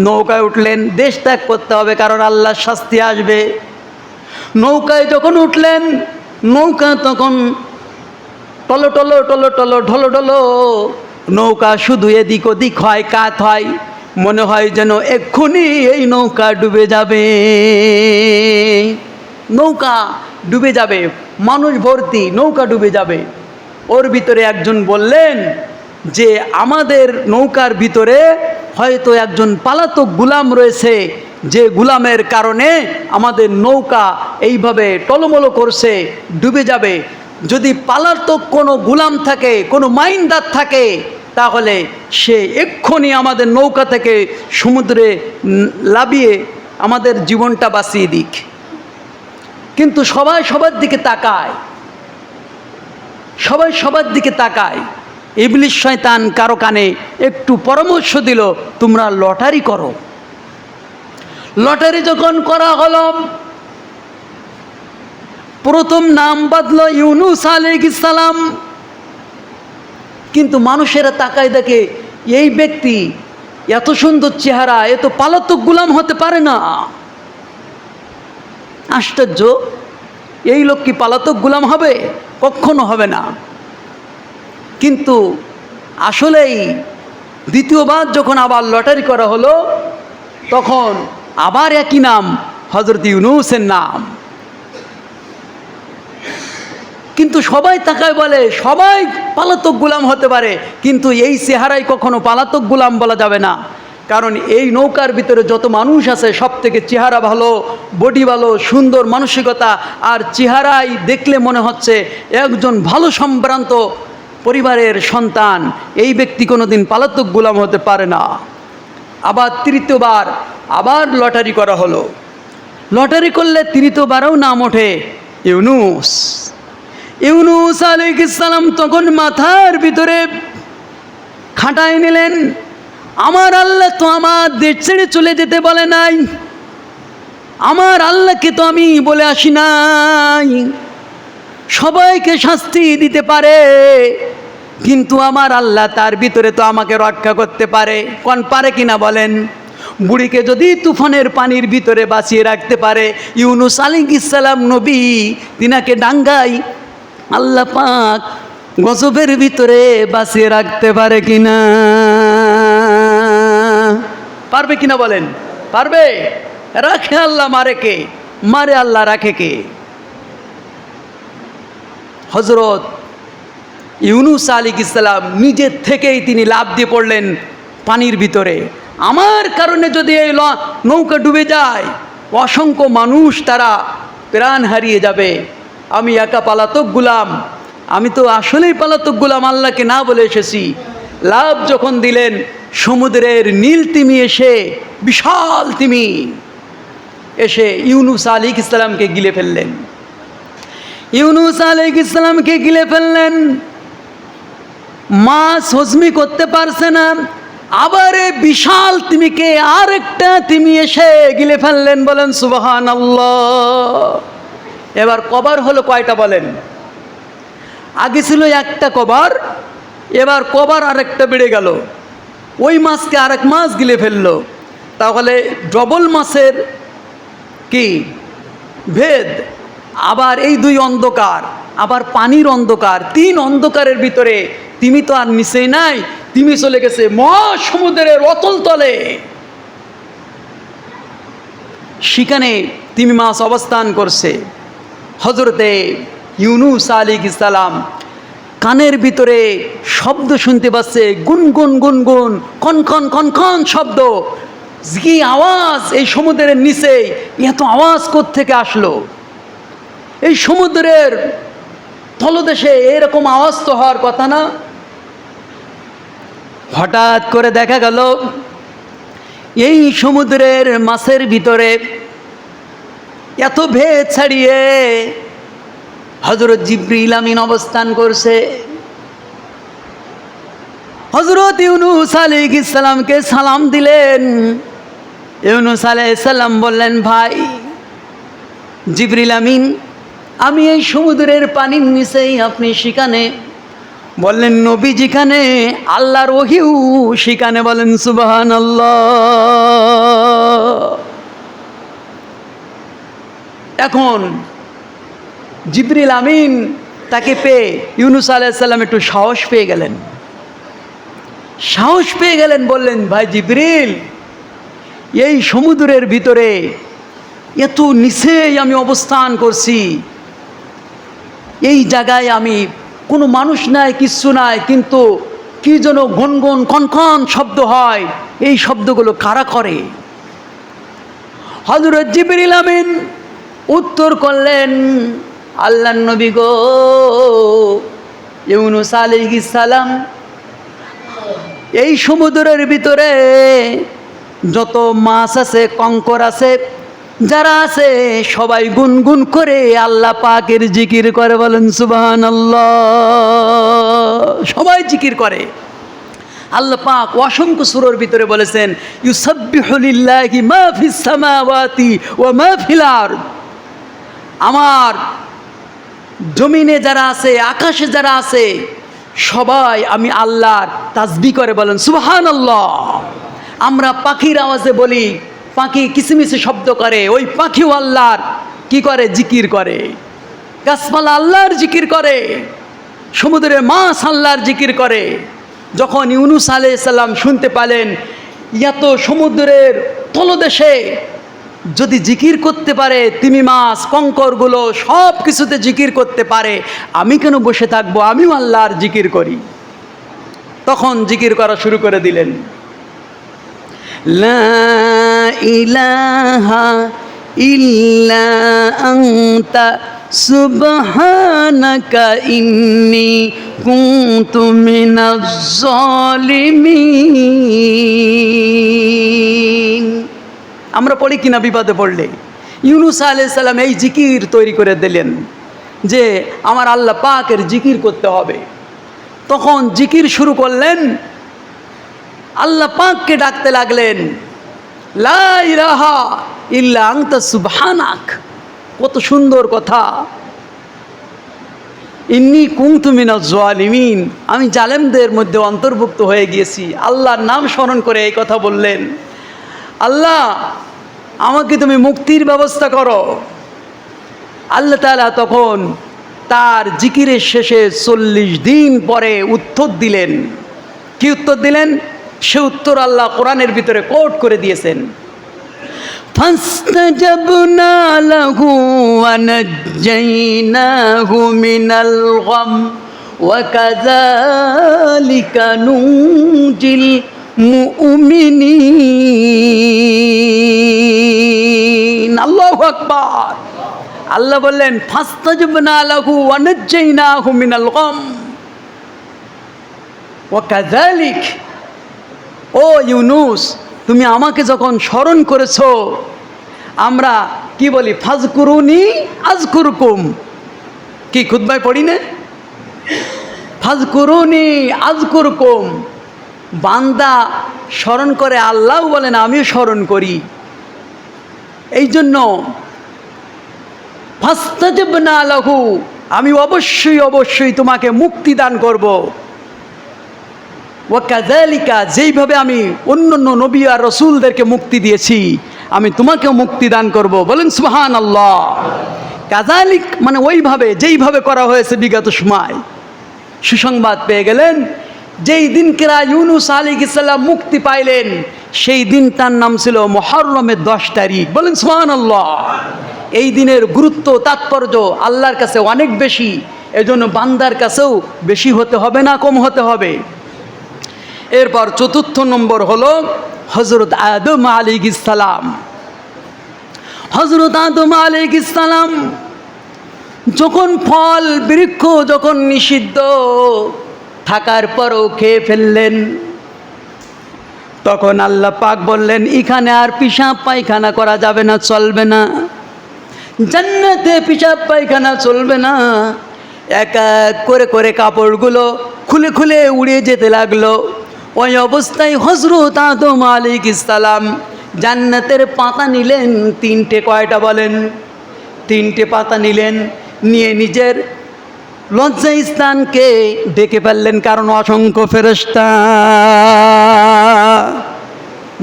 নৌকায় উঠলেন। দেশ ত্যাগ করতে হবে, কারণ আল্লাহর শাস্তি আসবে। নৌকায় যখন উঠলেন, নৌকা তখন টলো টলো টলো টলো ঢলো ঢলো, নৌকা শুধু এদিক ওদিক হয়, কাত হয়, মনে হয় যেন এক্ষুনি এই নৌকা ডুবে যাবে। নৌকা ডুবে যাবে, মানুষ ভর্তি, নৌকা ডুবে যাবে। ওর ভিতরে একজন বললেন যে আমাদের নৌকার ভিতরে হয়তো একজন পালাতক গুলাম রয়েছে, যে গুলামের কারণে আমাদের নৌকা এইভাবে টলমলো করছে, ডুবে যাবে। যদি পালাতক কোনো গুলাম থাকে, কোনো মাইন্দার থাকে, তাহলে সে এক্ষুনি আমাদের নৌকা থেকে সমুদ্রে লাবিয়ে আমাদের জীবনটা বাঁচিয়ে দিক। কিন্তু সবাই সবার দিকে তাকায়, সবাই সবার দিকে তাকায়। ইবলিস শয়তান কারো কানে একটু পরামর্শ দিল, তোমরা লটারি করো। লটারি যখন করা হলো, প্রথম নাম বাদল ইউনুস আলাইহিস সালাম। কিন্তু মানুষেরা তাকায় দেখে এই ব্যক্তি এত সুন্দর চেহারা, এ তো পলাতক গোলাম হতে পারে না। আশ্চর্য, এই লোক কি পলাতক গোলাম হবে? কখনো হবে না। কিন্তু আসলেই দ্বিতীয়বার যখন আবার লটারি করা হলো, তখন আবার একই নাম, হযরত ইউনুসের নাম। কিন্তু সবাই তাকায় বলে সবাই পলাতক গোলাম হতে পারে, কিন্তু এই চেহারায় কখনো পলাতক গোলাম বলা যাবে না। কারণ এই নৌকার ভিতরে যত মানুষ আছে সব থেকে চেহারা ভালো, বডি ভালো, সুন্দর মানসিকতা, আর চেহারায় দেখলে মনে হচ্ছে একজন ভালো সম্ভ্রান্ত পরিবারের সন্তান। এই ব্যক্তি কোনোদিন পলাতক গোলাম হতে পারে না। আবার তৃতীয়বার আবার লটারি করা হলো। লটারি করলে তৃতীয়বারও নাম ওঠে ইউনুস। ইউনুস আলাইহিস সালাম তখন মাথার ভিতরে খাটায় নিলেন, আমার আল্লাহ তো আমার দেশ ছেড়ে চলে যেতে বলে নাই, আমার আল্লাহকে তো আমি বলে আসি নাই, সবাইকে শাস্তি দিতে পারে, কিন্তু আমার আল্লাহ তার ভিতরে তো আমাকে রক্ষা করতে পারে। কোন পারে কিনা বলেন? বুড়িকে যদি তুফানের পানির ভিতরে বাঁচিয়ে রাখতে পারে, ইউনুস আলাইহিস সালাম নবী, তিনাকে ডাঙ্গাই আল্লাহ পাক গজবের ভিতরে বাঁচিয়ে রাখতে পারে কিনা? পারবে কিনা বলেন? পারবে? রাখে আল্লাহ, মারে কে? মারে আল্লাহ, রাখে কে? হযরত ইউনুস আলাইহিস সালাম নিজের থেকেই তিনি লাফ দিয়ে পড়লেন পানির ভিতরে। আমার কারণে যদি এই নৌকা ডুবে যায়, অসংখ্য মানুষ তারা প্রাণ হারিয়ে যাবে। আমি একা পলাতক গোলাম, আমি তো আসলেই পলাতক গোলাম, আল্লাহকে না বলে এসেছি। লাভ যখন দিলেন, সমুদ্রের নীল তিমি এসে, বিশাল তিমি এসে ইউনুস আলাইহিস সালামকে গিলে ফেললেন। ইউনুস আলাইহিস সালামকে গিলে ফেললেন, মাছ হজমি করতে পারছে না। আবার বিশাল তিমিকে আরেকটা তিমি এসে গিলে ফেললেন। বলেন সুবহানাল্লাহ। এবার কভার হলো কয়টা বলেন? আগে ছিল একটা কভার, এবার কভার আরেকটা বেড়ে গেল। ওই মাছকে আরেক মাছ গিলে ফেললো। তাহলে ডবল মাছের কি ভেদ। আবার এই দুই অন্ধকার, আবার পানির অন্ধকার, তিন অন্ধকারের ভিতরে তিমি তো আর নিচেই নাই, তিমি চলে গেছে মহাসমুদ্রের অতল তলে। সেখানে তিমি মাছ অবস্থান করছে। হযরতে ইউনুস আলাইহিস সালাম কানের ভিতরে শব্দ শুনতে পাচ্ছে, গুনগুন গুনগুন, কনকন কনকন শব্দ। কি আওয়াজ! এই সমুদ্রের নিচে এত আওয়াজ কোত্থেকে আসলো? এই সমুদ্রের তলদেশে এরকম আওয়াজ তো হওয়ার কথা না। হঠাৎ করে দেখা গেল এই সমুদ্রের মাছের ভিতরে এত ভেদ ছাড়িয়ে হযরত জিবরিল আমিন অবস্থান করছে। হযরত ইউনুস আলাইহিস সালামকে সালাম দিলেন। ইউনুস আলাইহিস সালাম বললেন, ভাই জিবরিল আমিন, আমি এই সমুদ্রের পানির নিচেই, আপনি সেখানে। বললেন, নবী যেখানে আল্লাহর ওহীও সেখানে। বলেন সুবহানাল্লাহ। এখন জিবরিল আমিন তাকে পেয়ে ইউনুস আলাইহিস সালাম একটু সাহস পেয়ে গেলেন। সাহস পেয়ে গেলেন, বললেন, ভাই জিবরিল, এই সমুদ্রের ভিতরে এত নিচেই আমি অবস্থান করছি, এই জায়গায় আমি কোনো মানুষ নাই, কিচ্ছু নাই, কিন্তু কি যেন ঘনঘন কনকন শব্দ হয়। এই শব্দগুলো কারা করে? হযরত জিবরিল আমিন উত্তর করলেন, আল্লাহর নবী গো, ইউনুস আলাইহিস সালাম, এই সমুদ্রের ভিতরে যত মাছ আছে, কঙ্কর আছে, যারা আছে সবাই গুনগুন করে আল্লাহ পাকের জিকির করে। বলেন সুবহানাল্লাহ। সবাই জিকির করে। আল্লাহ পাক অসংখ্য সূরার ভিতরে বলেছেন, ইউসাব্বিহু লিল্লাহি মা ফিস সামাওয়াতি ওয়া মা ফিল আরদ। আমার জমিনে যারা আছে, আকাশে যারা আছে, সবাই আমি আল্লাহর তাসবিহ করে বলেন সুবহানাল্লাহ। আমরা পাখির আওয়াজে বলি, পাখি কিচিমিচি শব্দ করে, ওই পাখিও আল্লাহর কি করে? জিকির করে। গাছপালা আল্লাহর জিকির করে, সমুদ্রের মাছ আল্লাহর জিকির করে। যখন ইউনুস আলাইহিস সালাম শুনতে পেলেন এত সমুদ্রের তলদেশে যদি জিকির করতে পারে, তিমি মাছ কঙ্করগুলো সব কিছুতে জিকির করতে পারে, আমি কেন বসে থাকবো? আমিও আল্লাহর জিকির করি। তখন জিকির করা শুরু করে দিলেন, লা ইলাহা ইল্লা আনতা সুবহানাকা ইন্নী কুনতু মিনাজ জালিমিন। আমরা পড়ি কিনা বিপদে পড়লে? ইউনুস আলাইহিস সালাম এই জিকির তৈরি করে দিলেন যে আমার আল্লাহ পাকের জিকির করতে হবে। তখন জিকির শুরু করলেন, আল্লাহ পাককে ডাকতে লাগলেন, লা ইলাহা ইল্লা আনতা সুবহানাক। কত সুন্দর কথা, ইন্নী কুনতু মিনাজ জালিমিন, আমি জালেমদের মধ্যে অন্তর্ভুক্ত হয়ে গিয়েছি। আল্লাহর নাম স্মরণ করে এই কথা বললেন, আল্লাহ আমাকে তুমি মুক্তির ব্যবস্থা করো। আল্লাহ তাআলা তখন তার জিকিরের শেষে 40 দিন পরে উত্তর দিলেন। কি উত্তর দিলেন? সে উত্তর আল্লাহ কোরআনের ভিতরে কোট করে দিয়েছেন, ফাস্তাজাবনা লাহু ওয়া নাজ্জাইনাহু মিনাল গাম ওয়া কাযালিকা নুজিল মুমিনিন। আল্লাহু আকবার। আল্লাহ বললেন, ফাস্তাজাবনা লাহু ওয়া নাজ্জাইনাহু মিনাল গাম ওয়া কাযালিক। ও ইউনুস, তুমি আমাকে যখন স্মরণ করেছো, আমরা কি বলি? ফাজকুরুনি আজকুরকুম। কি খুতবায় পড়ি না? ফাজকুরুনি আজকুরকুম। বান্দা স্মরণ করে, আল্লাহ বলেন আমিও স্মরণ করি। এই জন্য ফাস্তাজাবনা লাহু, আমি অবশ্যই অবশ্যই তোমাকে মুক্তি দান করব। ওয়া কাযালিকা, যেইভাবে আমি অন্যান্য নবী আর রসুলদেরকে মুক্তি দিয়েছি, আমি তোমাকেও মুক্তি দান করব। বলেন সুবহানাল্লাহ। কাযালিক মানে ওইভাবে, যেইভাবে করা হয়েছে বিগত সময়। সুসংবাদ পেয়ে গেলেন, যেই দিনকেরা ইউনুস আলাইহিস সালাম মুক্তি পাইলেন, সেই দিনটার নাম ছিল মুহররমের 10 তারিখ। বলেন সুবহানাল্লাহ। এই দিনের গুরুত্ব তাৎপর্য আল্লাহর কাছে অনেক বেশি, এজন্য বান্দার কাছেও বেশি হতে হবে না, কম হতে হবে। এরপর 4র্থ নম্বর হলো হযরত আদম আলাইহিস সালাম। হযরত আদম আলাইহিস সালাম যখন ফল বৃক্ষ যখন নিষিদ্ধ থাকার পরও খেয়ে ফেললেন, তখন আল্লাহ পাক বললেন, এখানে আর পিশাব পায়খানা করা যাবে না, চলবে না। জান্নাতে পিশাব পায়খানা চলবে না। এক এক করে করে কাপড়গুলো খুলে খুলে উড়ে যেতে লাগলো। ওই অবস্থায় হযরত আদম আলাইহিস সালাম জান্নাতের পাতা নিলেন 3টে। কয়টা বলেন? 3টে পাতা নিলেন, নিয়ে নিজের লজ্জাস্থানকে ডেকে ফেললেন, কারণ অসংখ্য ফেরেশতা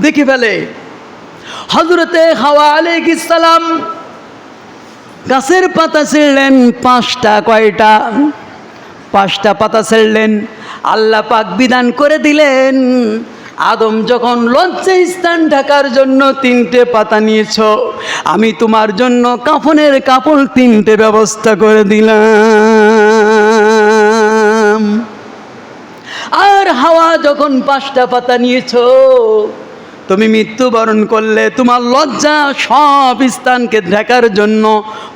দেখে ফেলে। হযরতে হাওয়া আলাইহিস সালাম গাছের পাতা ছিঁড়লেন 5টা। কয়টা? 5টা পাতা ছিঁড়লেন। আল্লাহ পাক বিধান করে দিলেন, আদম যখন লজ্জাস্থান ঢাকার জন্য 3টে পাতা নিয়েছ, আমি তোমার জন্য কাফনের কাপড় 3টে ব্যবস্থা করে দিলাম। আর হাওয়া যখন 5টা পাতা নিয়েছ, তুমি মৃত্যুবরণ করলে, তোমার লজ্জা সব স্থানকে ঢাকার জন্য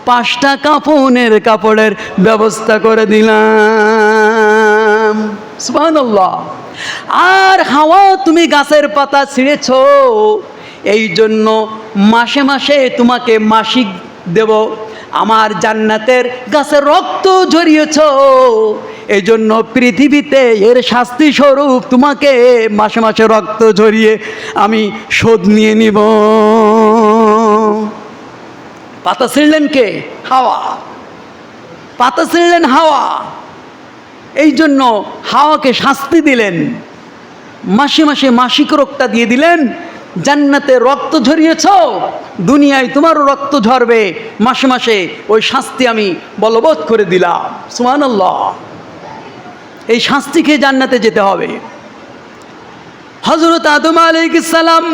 5টা কাফনের কাপড়ের ব্যবস্থা করে দিলাম। সুবহানাল্লাহ। আর হাওয়া, তুমি গাছের পাতা ছিঁড়েছ, এই জন্য মাসে মাসে তোমাকে মাসিক দেব। আমার জান্নাতের গাছের রক্ত ঝরিয়েছ, এই জন্য পৃথিবীতে এর শাস্তি স্বরূপ তোমাকে মাসে মাসে রক্ত ঝরিয়ে আমি শোধ নিয়ে নিব। পাতা ছিঁড়লেন কে? হাওয়া। পাতা ছিঁড়লেন হাওয়া, এই জন্য হাওয়াকে শাস্তি দিলেন, মাসে মাসে মাসিক রোগটা দিয়ে দিলেন। জান্নাতে রক্ত ঝরিয়েছ, দুনিয়ায় তোমারও রক্ত ঝরবে, মাসে মাসে ওই শাস্তি আমি বলবৎ করে দিলাম। সুবহানাল্লাহ। এই শাস্তি খেয়ে জান্নাতে যেতে হবে। হযরত আদম আলাইহিস সালাম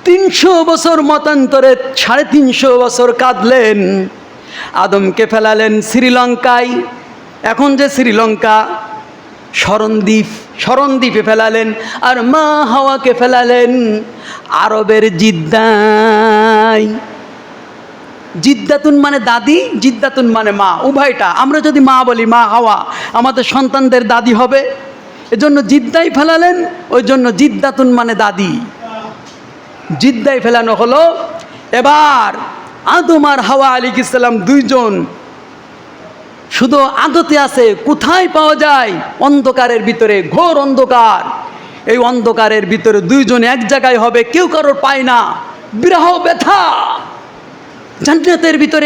300 বছর মতান্তরে 350 বছর কাঁদলেন। আদমকে ফেলালেন শ্রীলঙ্কায়, এখন যে শ্রীলঙ্কা, শরণদ্বীপে ফেলালেন। আর মা হাওয়াকে ফেলালেন আরবের জিদ্দায়। জিদ্দাতুন মানে দাদি, জিদ্দাতুন মানে মা, উভয়টা। আমরা যদি মা বলি, মা হাওয়া আমাদের সন্তানদের দাদি হবে, এজন্য জিদ্দায় ফেলালেন। ওই জন্য জিদ্দাতুন মানে দাদি, জিদ্দায় ফেলানো হলো। এবার আদম আর হাওয়া আলাইহিস সালাম দুইজন শুধু আদতে আছে, কোথায় পাওয়া যায়? অন্ধকারের ভিতরে, ঘোর অন্ধকার। এই অন্ধকারের ভিতরে দুইজন এক জায়গায় হবে, কেউ কারোর পায় না, বিরহ ব্যথা। জান্নাতের ভিতরে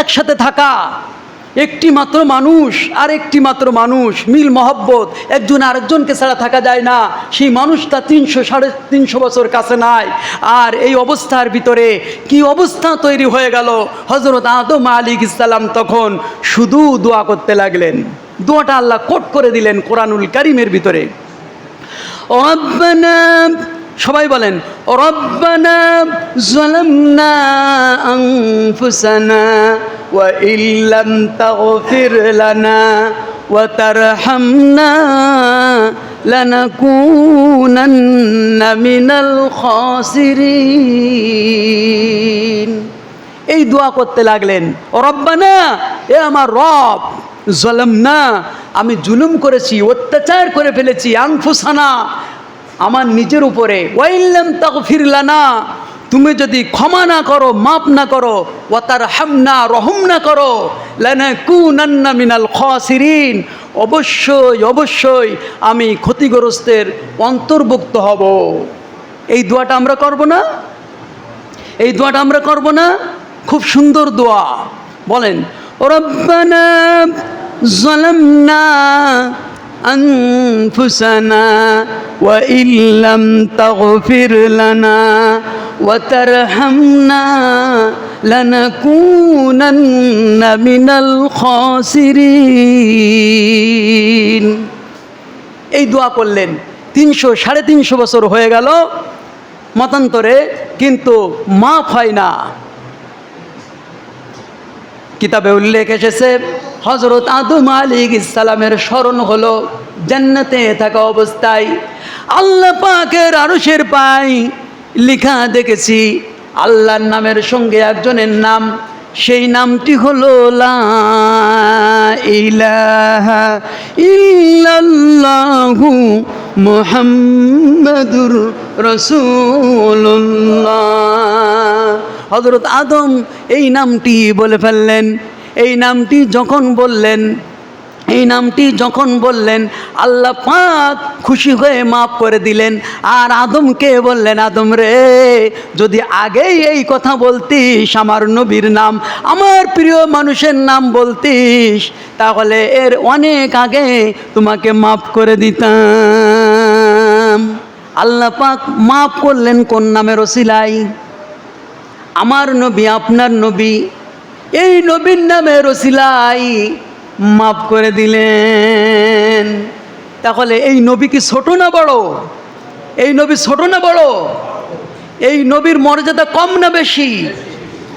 একসাথে থাকা, একটি মাত্র মানুষ আর একটি মাত্র মানুষ, মিল মহব্বত, একজন আরেকজনকে ছাড়া থাকা যায় না। সেই মানুষটা 300-350 বছর কাছে নাই। আর এই অবস্থার ভিতরে কি অবস্থা তৈরি হয়ে গেল! হযরত আদম আলাইহিস সালাম তখন শুধু দোয়া করতে লাগলেন। দোয়াটা আল্লাহ কোট করে দিলেন কোরআনুল কারীমের ভিতরে। রব্বানা, সবাই বলেন, রব্বানা যালামনা আনফুসানা ওয়া ইল্লাম তাগফির লানা ওয়া তারহামনা লানাকুনান্না মিনাল খাসিরিন। এই দোয়া করতে লাগলেন। রব্বানা, এ আমার রব, যালামনা, আমি জুলুম করেছি, অত্যাচার করে ফেলেছি, আনফুসানা, আমার নিজের উপরে, ওয়াইল্লাম তাগফির লানা, তুমি যদি ক্ষমা না করো, মাফ না করো, ওয়া তারহামনা, রহম না করো, লানাকুনান্না মিনাল খাসিরিন, অবশ্যই অবশ্যই আমি ক্ষতিগ্রস্তের অন্তর্ভুক্ত হব। এই দোয়াটা আমরা করব না? এই দোয়াটা আমরা করব না? খুব সুন্দর দোয়া। বলেন, রব্বানা যালামনা আনফুসানা ওয়া ইল্লাম তাগফির লানা ওয়া তারহামনা লানাকুনান্না মিনাল খাসিরিন। এই দোয়া করলেন। 300-350 বছর হয়ে গেল মতান্তরে, কিন্তু মাফ হয় না। কিতাবে উল্লেখ এসেছে, হযরত আদম আলাইহিস সালামের স্মরণ হলো জান্নাতে থাকা অবস্থায়। আল্লাহ পাকের আরশের পায় লেখা দেখেছি আল্লাহর নামের সঙ্গে একজনের নাম, সেই নামটি হলো লা ইলাহা ইল্লাল্লাহু মুহাম্মাদুর রাসূলুল্লাহ। হযরত আদম এই নামটি বলে ফেললেন। এই নামটি যখন বললেন আল্লাহ পাক খুশি হয়ে মাফ করে দিলেন। আর আদমকে বললেন, আদম রে, যদি আগেই এই কথা বলতিস, আমার নবীর নাম, আমার প্রিয় মানুষের নাম বলতিস, তাহলে এর অনেক আগে তোমাকে মাফ করে দিতাম। আল্লাহ পাক মাফ করলেন কোন নামের ওসিলায়? আমার নবী, আপনার নবী, এই নবীর নামের ওসিলায় মাফ করে দিলেন। তাহলে এই নবী কি ছোট না বড়? এই নবী ছোট না বড়? এই নবীর মর্যাদা কম না বেশি?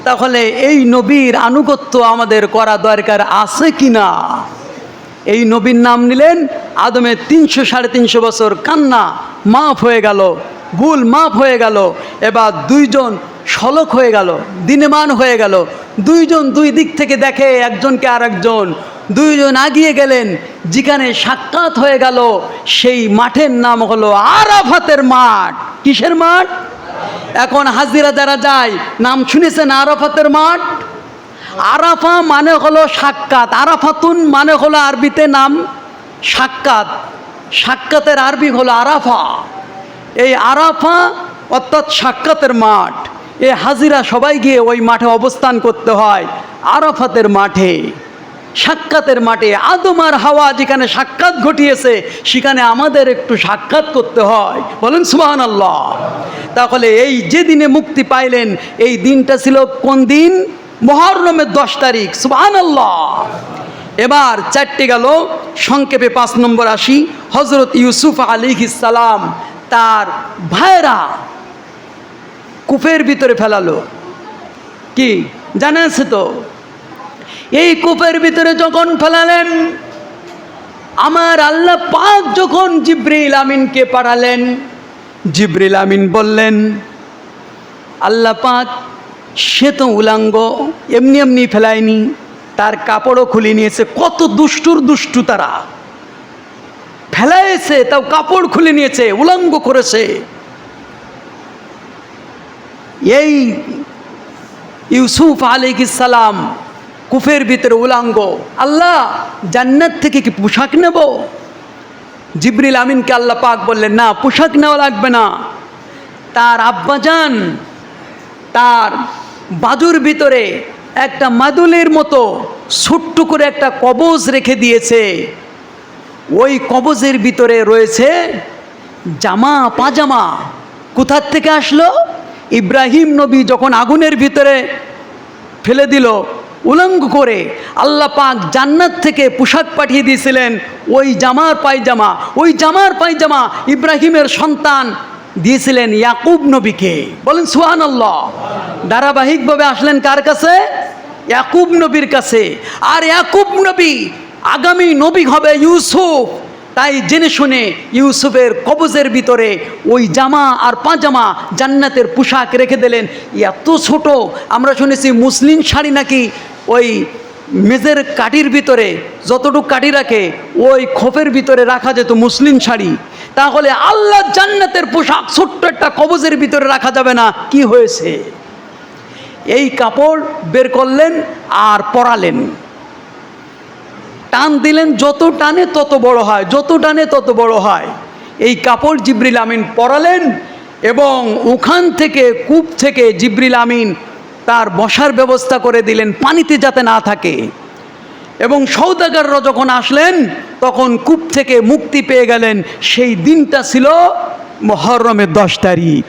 তাহলে এই নবীর আনুগত্য আমাদের করা দরকার আছে কি না? এই নবীর নাম নিলেন, আদমের 300-350 বছর কান্না মাফ হয়ে গেল, ভুল মাফ হয়ে গেল। এবার দুইজন শলক হয়ে গেল, দিনমান হয়ে গেল। দুইজন দুই দিক থেকে দেখে একজনকে আর একজন। দুইজন আগিয়ে গেলেন, যেখানে সাক্ষাৎ হয়ে গেল সেই মাঠের নাম হলো আরাফাতের মাঠ। কিসের মাঠ? এখন হাজিরা যারা যায়, নাম শুনেছেন আরাফাতের মাঠ? আরাফা মানে হলো সাক্ষাৎ, আরাফাতুন মানে হলো আরবিতে নাম সাক্ষাৎ, সাক্ষাতের আরবি হলো আরাফা। এই আরাফা অর্থাৎ সাক্ষাতের মাঠ। এই হাজিরা সবাই গিয়ে ওই মাঠে অবস্থান করতে হয়, আরাফাতের মাঠে। সাক্ষাতের মাঠে আদম আর হাওয়া যেখানে সাক্ষাৎ ঘটিয়েছে, সেখানে আমাদের একটু সাক্ষাৎ করতে হয়। বলেন সুবহানাল্লাহ। তাহলে এই যে দিনে মুক্তি পাইলেন, এই দিনটা ছিল কোন দিন? মুহররমের 10 তারিখ। সুবহানাল্লাহ। এবার 4টে গেল, সংক্ষেপে 5 নম্বর আসি। হযরত ইউসুফ আলাইহিস সালাম তার ভাইরা কূপের ভিতরে ফেলালো। কি জানা আছে তো? এই কূপের ভিতরে যখন ফেলালেন, আমার আল্লাহ পাক যখন জিবরিল আমিনকে পাঠালেন, জিবরিল আমিন বললেন, আল্লাহ পাক সে তো উলাঙ্গ, এমনি এমনি ফেলায়নি, তার কাপড়ও খুলে নিয়েছে। কত দুষ্টুর দুষ্টু তারা! ফেলাইছে তাও কাপড় খুলে নিয়েছে, উলঙ্গ করেছে। এই ইউসুফ আলাইহিস সালাম কূপের ভিতরে উলঙ্গ। আল্লাহ জান্নাত থেকে কি পোশাক নেব? জিবরিল আমিনকে আল্লাহ পাক বললেন, না, পোশাক নেওয়া লাগবে না। তার আব্বাজান তার বাজুর ভিতরে একটা মাদুলের মতো ছোট্ট করে একটা কবজ রেখে দিয়েছে। ওই কবজের ভিতরে রয়েছে জামা পাজামা। কোথার থেকে আসলো? ইব্রাহিম নবী যখন আগুনের ভিতরে ফেলে দিল উলঙ্গ করে, আল্লাহ পাক জান্নাত থেকে পোশাক পাঠিয়ে দিয়েছিলেন। ওই জামার পায়জামা, ওই জামার পায়জামা ইব্রাহিমের সন্তান দিয়েছিলেন ইয়াকুব নবীকে। বলেন সুবহানাল্লাহ। ধারাবাহিকভাবে আসলেন কার কাছে? ইয়াকুব নবীর কাছে। আর ইয়াকুব নবী আগামী নবী হবে ইউসুফ। তাই জেনে শুনে ইউসুফের কবজের ভিতরে ওই জামা আর পাজামা জান্নাতের পোশাক রেখে দিলেন। এত ছোট, আমরা শুনেছি মুসলিম শাড়ি নাকি ওই মেজের কাঠির ভিতরে যতটুকু কাঠি রাখে ওই খোপের ভিতরে রাখা যেত মুসলিম শাড়ি। তাহলে আল্লাহ জান্নাতের পোশাক ছোট্ট একটা কবজের ভিতরে রাখা যাবে না? কি হয়েছে? এই কাপড় বের করলেন আর পরালেন, টান দিলেন, যত টানে তত বড় হয়, যত টানে তত বড় হয়। এই কাপড় জিবরিল আমিন পরালেন এবং ওখান থেকে কূপ থেকে জিবরিল আমিন তার বসার ব্যবস্থা করে দিলেন, পানিতে যাতে না থাকে। এবং সওদাগররা যখন আসলেন তখন কূপ থেকে মুক্তি পেয়ে গেলেন। সেই দিনটা ছিল মুহররমের 10 তারিখ।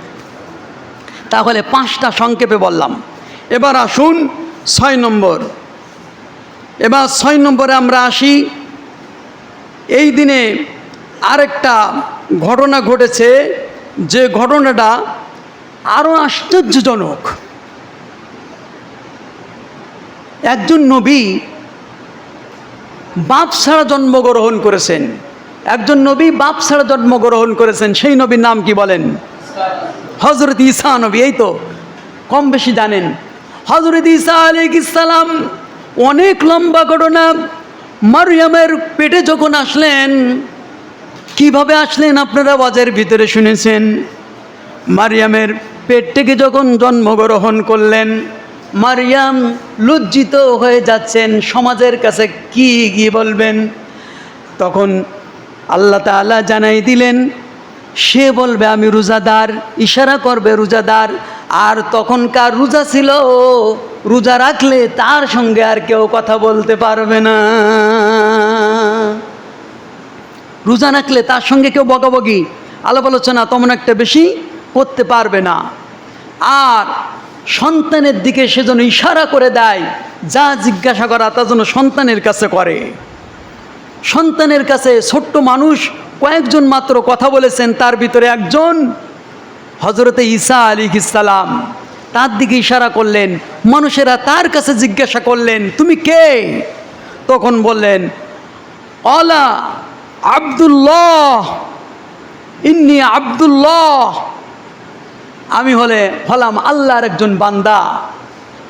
তাহলে 5টা সংক্ষেপে বললাম। এবার আসুন 6 নম্বর। এবার 6 নম্বরে আমরা আসি। এই দিনে আরেকটা ঘটনা ঘটেছে, যে ঘটনাটা আরও আশ্চর্যজনক। একজন নবী বাপ ছাড়া জন্মগ্রহণ করেছেন। একজন নবী বাপ ছাড়া জন্মগ্রহণ করেছেন। সেই নবীর নাম কি বলেন? হযরত ঈসা নবী। এই তো কম বেশি জানেন। হযরত ঈসা আলাইহিস সালাম অনেক লম্বা ঘটনা। মারইয়ামের পেটে যখন আসলেন, কিভাবে আসলেন আপনারা ওয়াজের ভিতরে শুনেছেন। মারইয়ামের পেট থেকে যখন জন্মগ্রহণ করলেন, মারইয়াম লজ্জিত হয়ে যাচ্ছেন, সমাজের কাছে কি গিয়ে বলবেন। তখন আল্লাহ তাআলা জানাই দিলেন, সে বলবে আমি রোজাদার, ইশারা করবে রোজাদার। আর তখনকার রোজা ছিল, রোজা রাখলে তার সঙ্গে আর কেউ কথা বলতে পারবে না। রোজা রাখলে তার সঙ্গে কেউ বকাবকি আলাপ আলোচনা তেমন একটা বেশি করতে পারবে না। আর সন্তানের দিকে সেজন্য ইশারা করে দেয়, যা জিজ্ঞাসা করা তা যেন সন্তানের কাছে করে। সন্তানের কাছে ছোট্ট মানুষ কয়েকজন মাত্র কথা বলেছেন, তার ভিতরে একজন হযরতে ঈসা আলাইহিস সালাম। তার দিকে ইশারা করলেন। মানুষেরা তার কাছে জিজ্ঞাসা করলেন, তুমি কে? তখন বললেন, আলা আব্দুল্লাহ, ইন্নী আব্দুল্লাহ, আমি হলাম আল্লাহর একজন বান্দা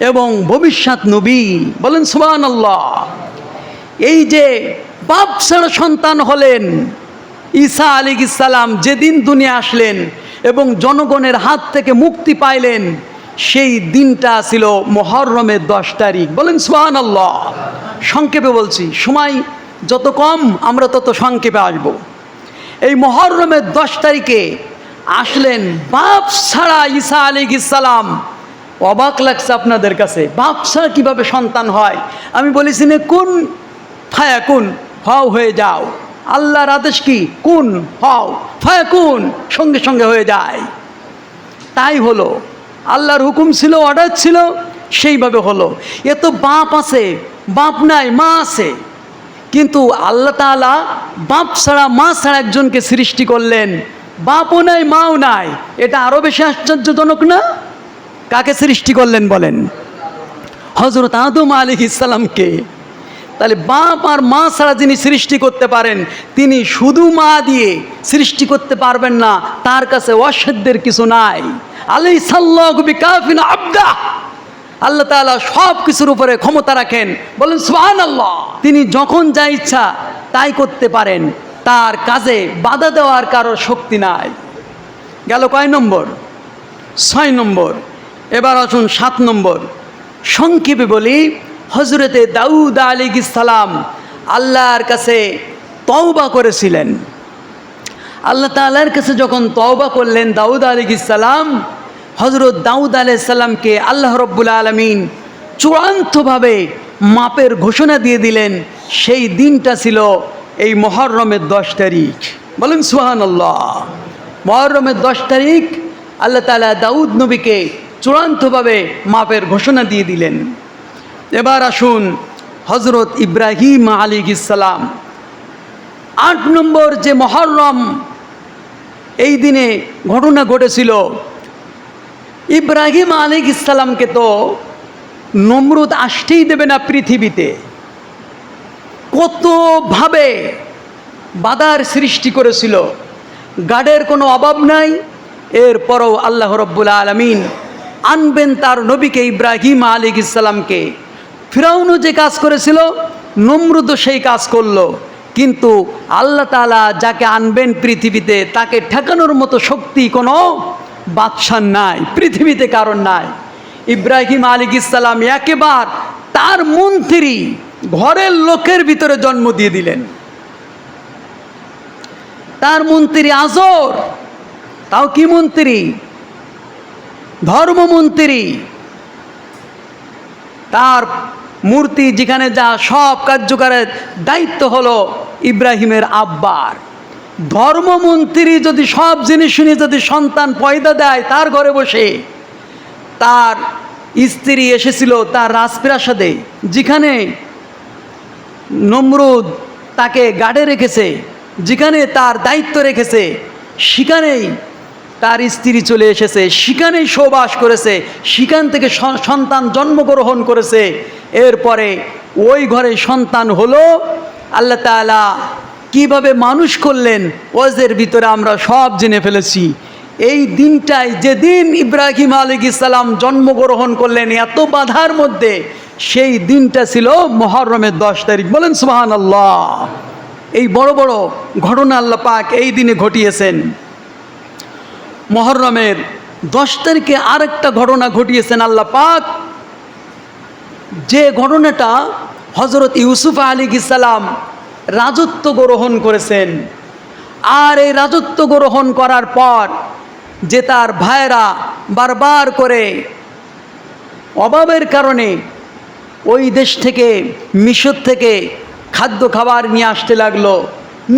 এবং ভবিষ্যৎ নবী। বলেন সুবহানাল্লাহ। এই যে বাপ ছাড়া সন্তান হলেন ঈসা আলাইহিস সালাম, যেদিন দুনিয়া আসলেন এবং জনগণের হাত থেকে মুক্তি পাইলেন, সেই দিনটা ছিল মুহররমের 10 তারিখ। বলেন সুবহানাল্লাহ। সংক্ষেপে বলছি, সময় যত কম আমরা তত সংক্ষেপে আসব। এই মুহররমের 10 তারিখে আসলেন বাপ ছাড়া ঈসা আলাইহিস সালাম। অবাক লাগছে আপনাদের কাছে, বাপ ছাড়া কীভাবে সন্তান হয়? আমি বলেছি না, কোন ফায়াকুন, হও হয়ে যাও। আল্লাহর আদেশ কি? কুন, হও, ফায়াকুন, সঙ্গে সঙ্গে হয়ে যায়। তাই হলো, আল্লাহর হুকুম ছিল, অর্ডার ছিল, সেইভাবে হলো। এ তো বাপ আছে, বাপ নাই, মা আছে, কিন্তু আল্লাহ তাআলা বাপ ছাড়া মা ছাড়া একজনকে সৃষ্টি করলেন, বাপও নাই মাও নাই। এটা আরও বেশি আশ্চর্যজনক না? কাকে সৃষ্টি করলেন বলেন? হযরত আদম আলাইহিস সালামকে। তাহলে বাপ আর মা ছাড়া যিনি সৃষ্টি করতে পারেন, তিনি শুধু মা দিয়ে সৃষ্টি করতে পারবেন না, তার কাছে অসাধ্যের কিছু নাই। আলাইসাল্লাহু বিকাফিন আবদা, আল্লাহ তাআলা সব কিছুর উপরে ক্ষমতা রাখেন, বলেন সুবহানাল্লাহ। তিনি যখন যা ইচ্ছা তাই করতে পারেন, তার কাজে বাধা দেওয়ার কারো শক্তি নাই। গেল কয় নম্বর? 6 নম্বর। এবার আসুন 7 নম্বর। সংক্ষেপে বলি, হযরতে দাউদ আলাইহিস সালাম আল্লাহর কাছে তওবা করেছিলেন। আল্লাহ তাআলার কাছে যখন তওবা করলেন দাউদ আলাইহিস সালাম, হযরত দাউদ আলাইহিস সালামকে আল্লাহ রাব্বুল আলামিন চূড়ান্তভাবে মাপের ঘোষণা দিয়ে দিলেন। সেই দিনটা ছিল এই মুহররমের 10 তারিখ। বলেন সুবহানাল্লাহ। মুহররমের 10 তারিখ আল্লাহ তাআলা দাউদ নবীকে চূড়ান্তভাবে মাপের ঘোষণা দিয়ে দিলেন। এবার আসুন হযরত ইব্রাহিম আলাইহিস সালাম, 8 নম্বর যে মুহররম, এই দিনে ঘটনা ঘটেছিল। ইব্রাহিম আলাইহিস সালামকে তো নমরুদ আসতেই দেবে না পৃথিবীতে, কতভাবে বাধার সৃষ্টি করেছিল, গার্ডের কোনো অভাব নাই। এরপরও আল্লাহ রাব্বুল আলামিন আনবেন তার নবীকে ইব্রাহিম আলাইহিস সালামকে। ফিরাউনও যে কাজ করেছিল, নমরুদও সেই কাজ করলো, কিন্তু আল্লাহ তাআলা যাকে আনবেন পৃথিবীতে, তাকে ঠেকানোর মতো শক্তি কোনো বাদশার নাই, পৃথিবীতে কারণ নাই। ইব্রাহিম আলাইহিস সালাম একেবার তার মন্ত্রী ঘরের লোকের ভিতরে জন্ম দিয়ে দিলেন। তার মন্ত্রী আজর, তাও কি মন্ত্রী? ধর্মমন্ত্রী। তার মূর্তি যেখানে যা, সব কার্যকরের দায়িত্ব হলো ইব্রাহিমের আব্বার। ধর্মমন্ত্রী যদি সব জিনিস শুনে যদি সন্তান পয়দা দেয় তার ঘরে বসে, তার স্ত্রী এসেছিল তার রাজপ্রাসাদে, যেখানে নমরুদ তাকে গার্ডে রেখেছে, যেখানে তার দায়িত্ব রেখেছে, সেখানেই তার স্ত্রী চলে এসেছে, সেখানেই সহবাস করেছে, সেখান থেকে সন্তান জন্মগ্রহণ করেছে। এরপরে ওই ঘরে সন্তান হলো। আল্লাহ তাআলা কিভাবে মানুষ করলেন ওয়াজের ভিতরে আমরা সব জেনে ফেলেছি। এই দিনটাই যেদিন ইব্রাহিম আলাইহিস সালাম জন্মগ্রহণ করলেন এত বাধার মধ্যে, সেই দিনটা ছিল মুহররমের 10 তারিখ। বলেন সুবহানাল্লাহ। এই বড় বড় ঘটনা আল্লাহ পাক এই দিনে ঘটিয়েছেন। মুহররমের 10 তারিখে আরেকটা ঘটনা ঘটিয়েছেন আল্লাহ পাক, যে ঘটনাটা হযরত ইউসুফ আলাইহিস সালাম রাজত্ব গ্রহণ করেছেন। আর এই রাজত্ব গ্রহণ করার পর যে তার ভাইরা বারবার করে অভাবের কারণে ওই দেশ থেকে, মিশর থেকে খাদ্য খাবার নিয়ে আসতে লাগলো।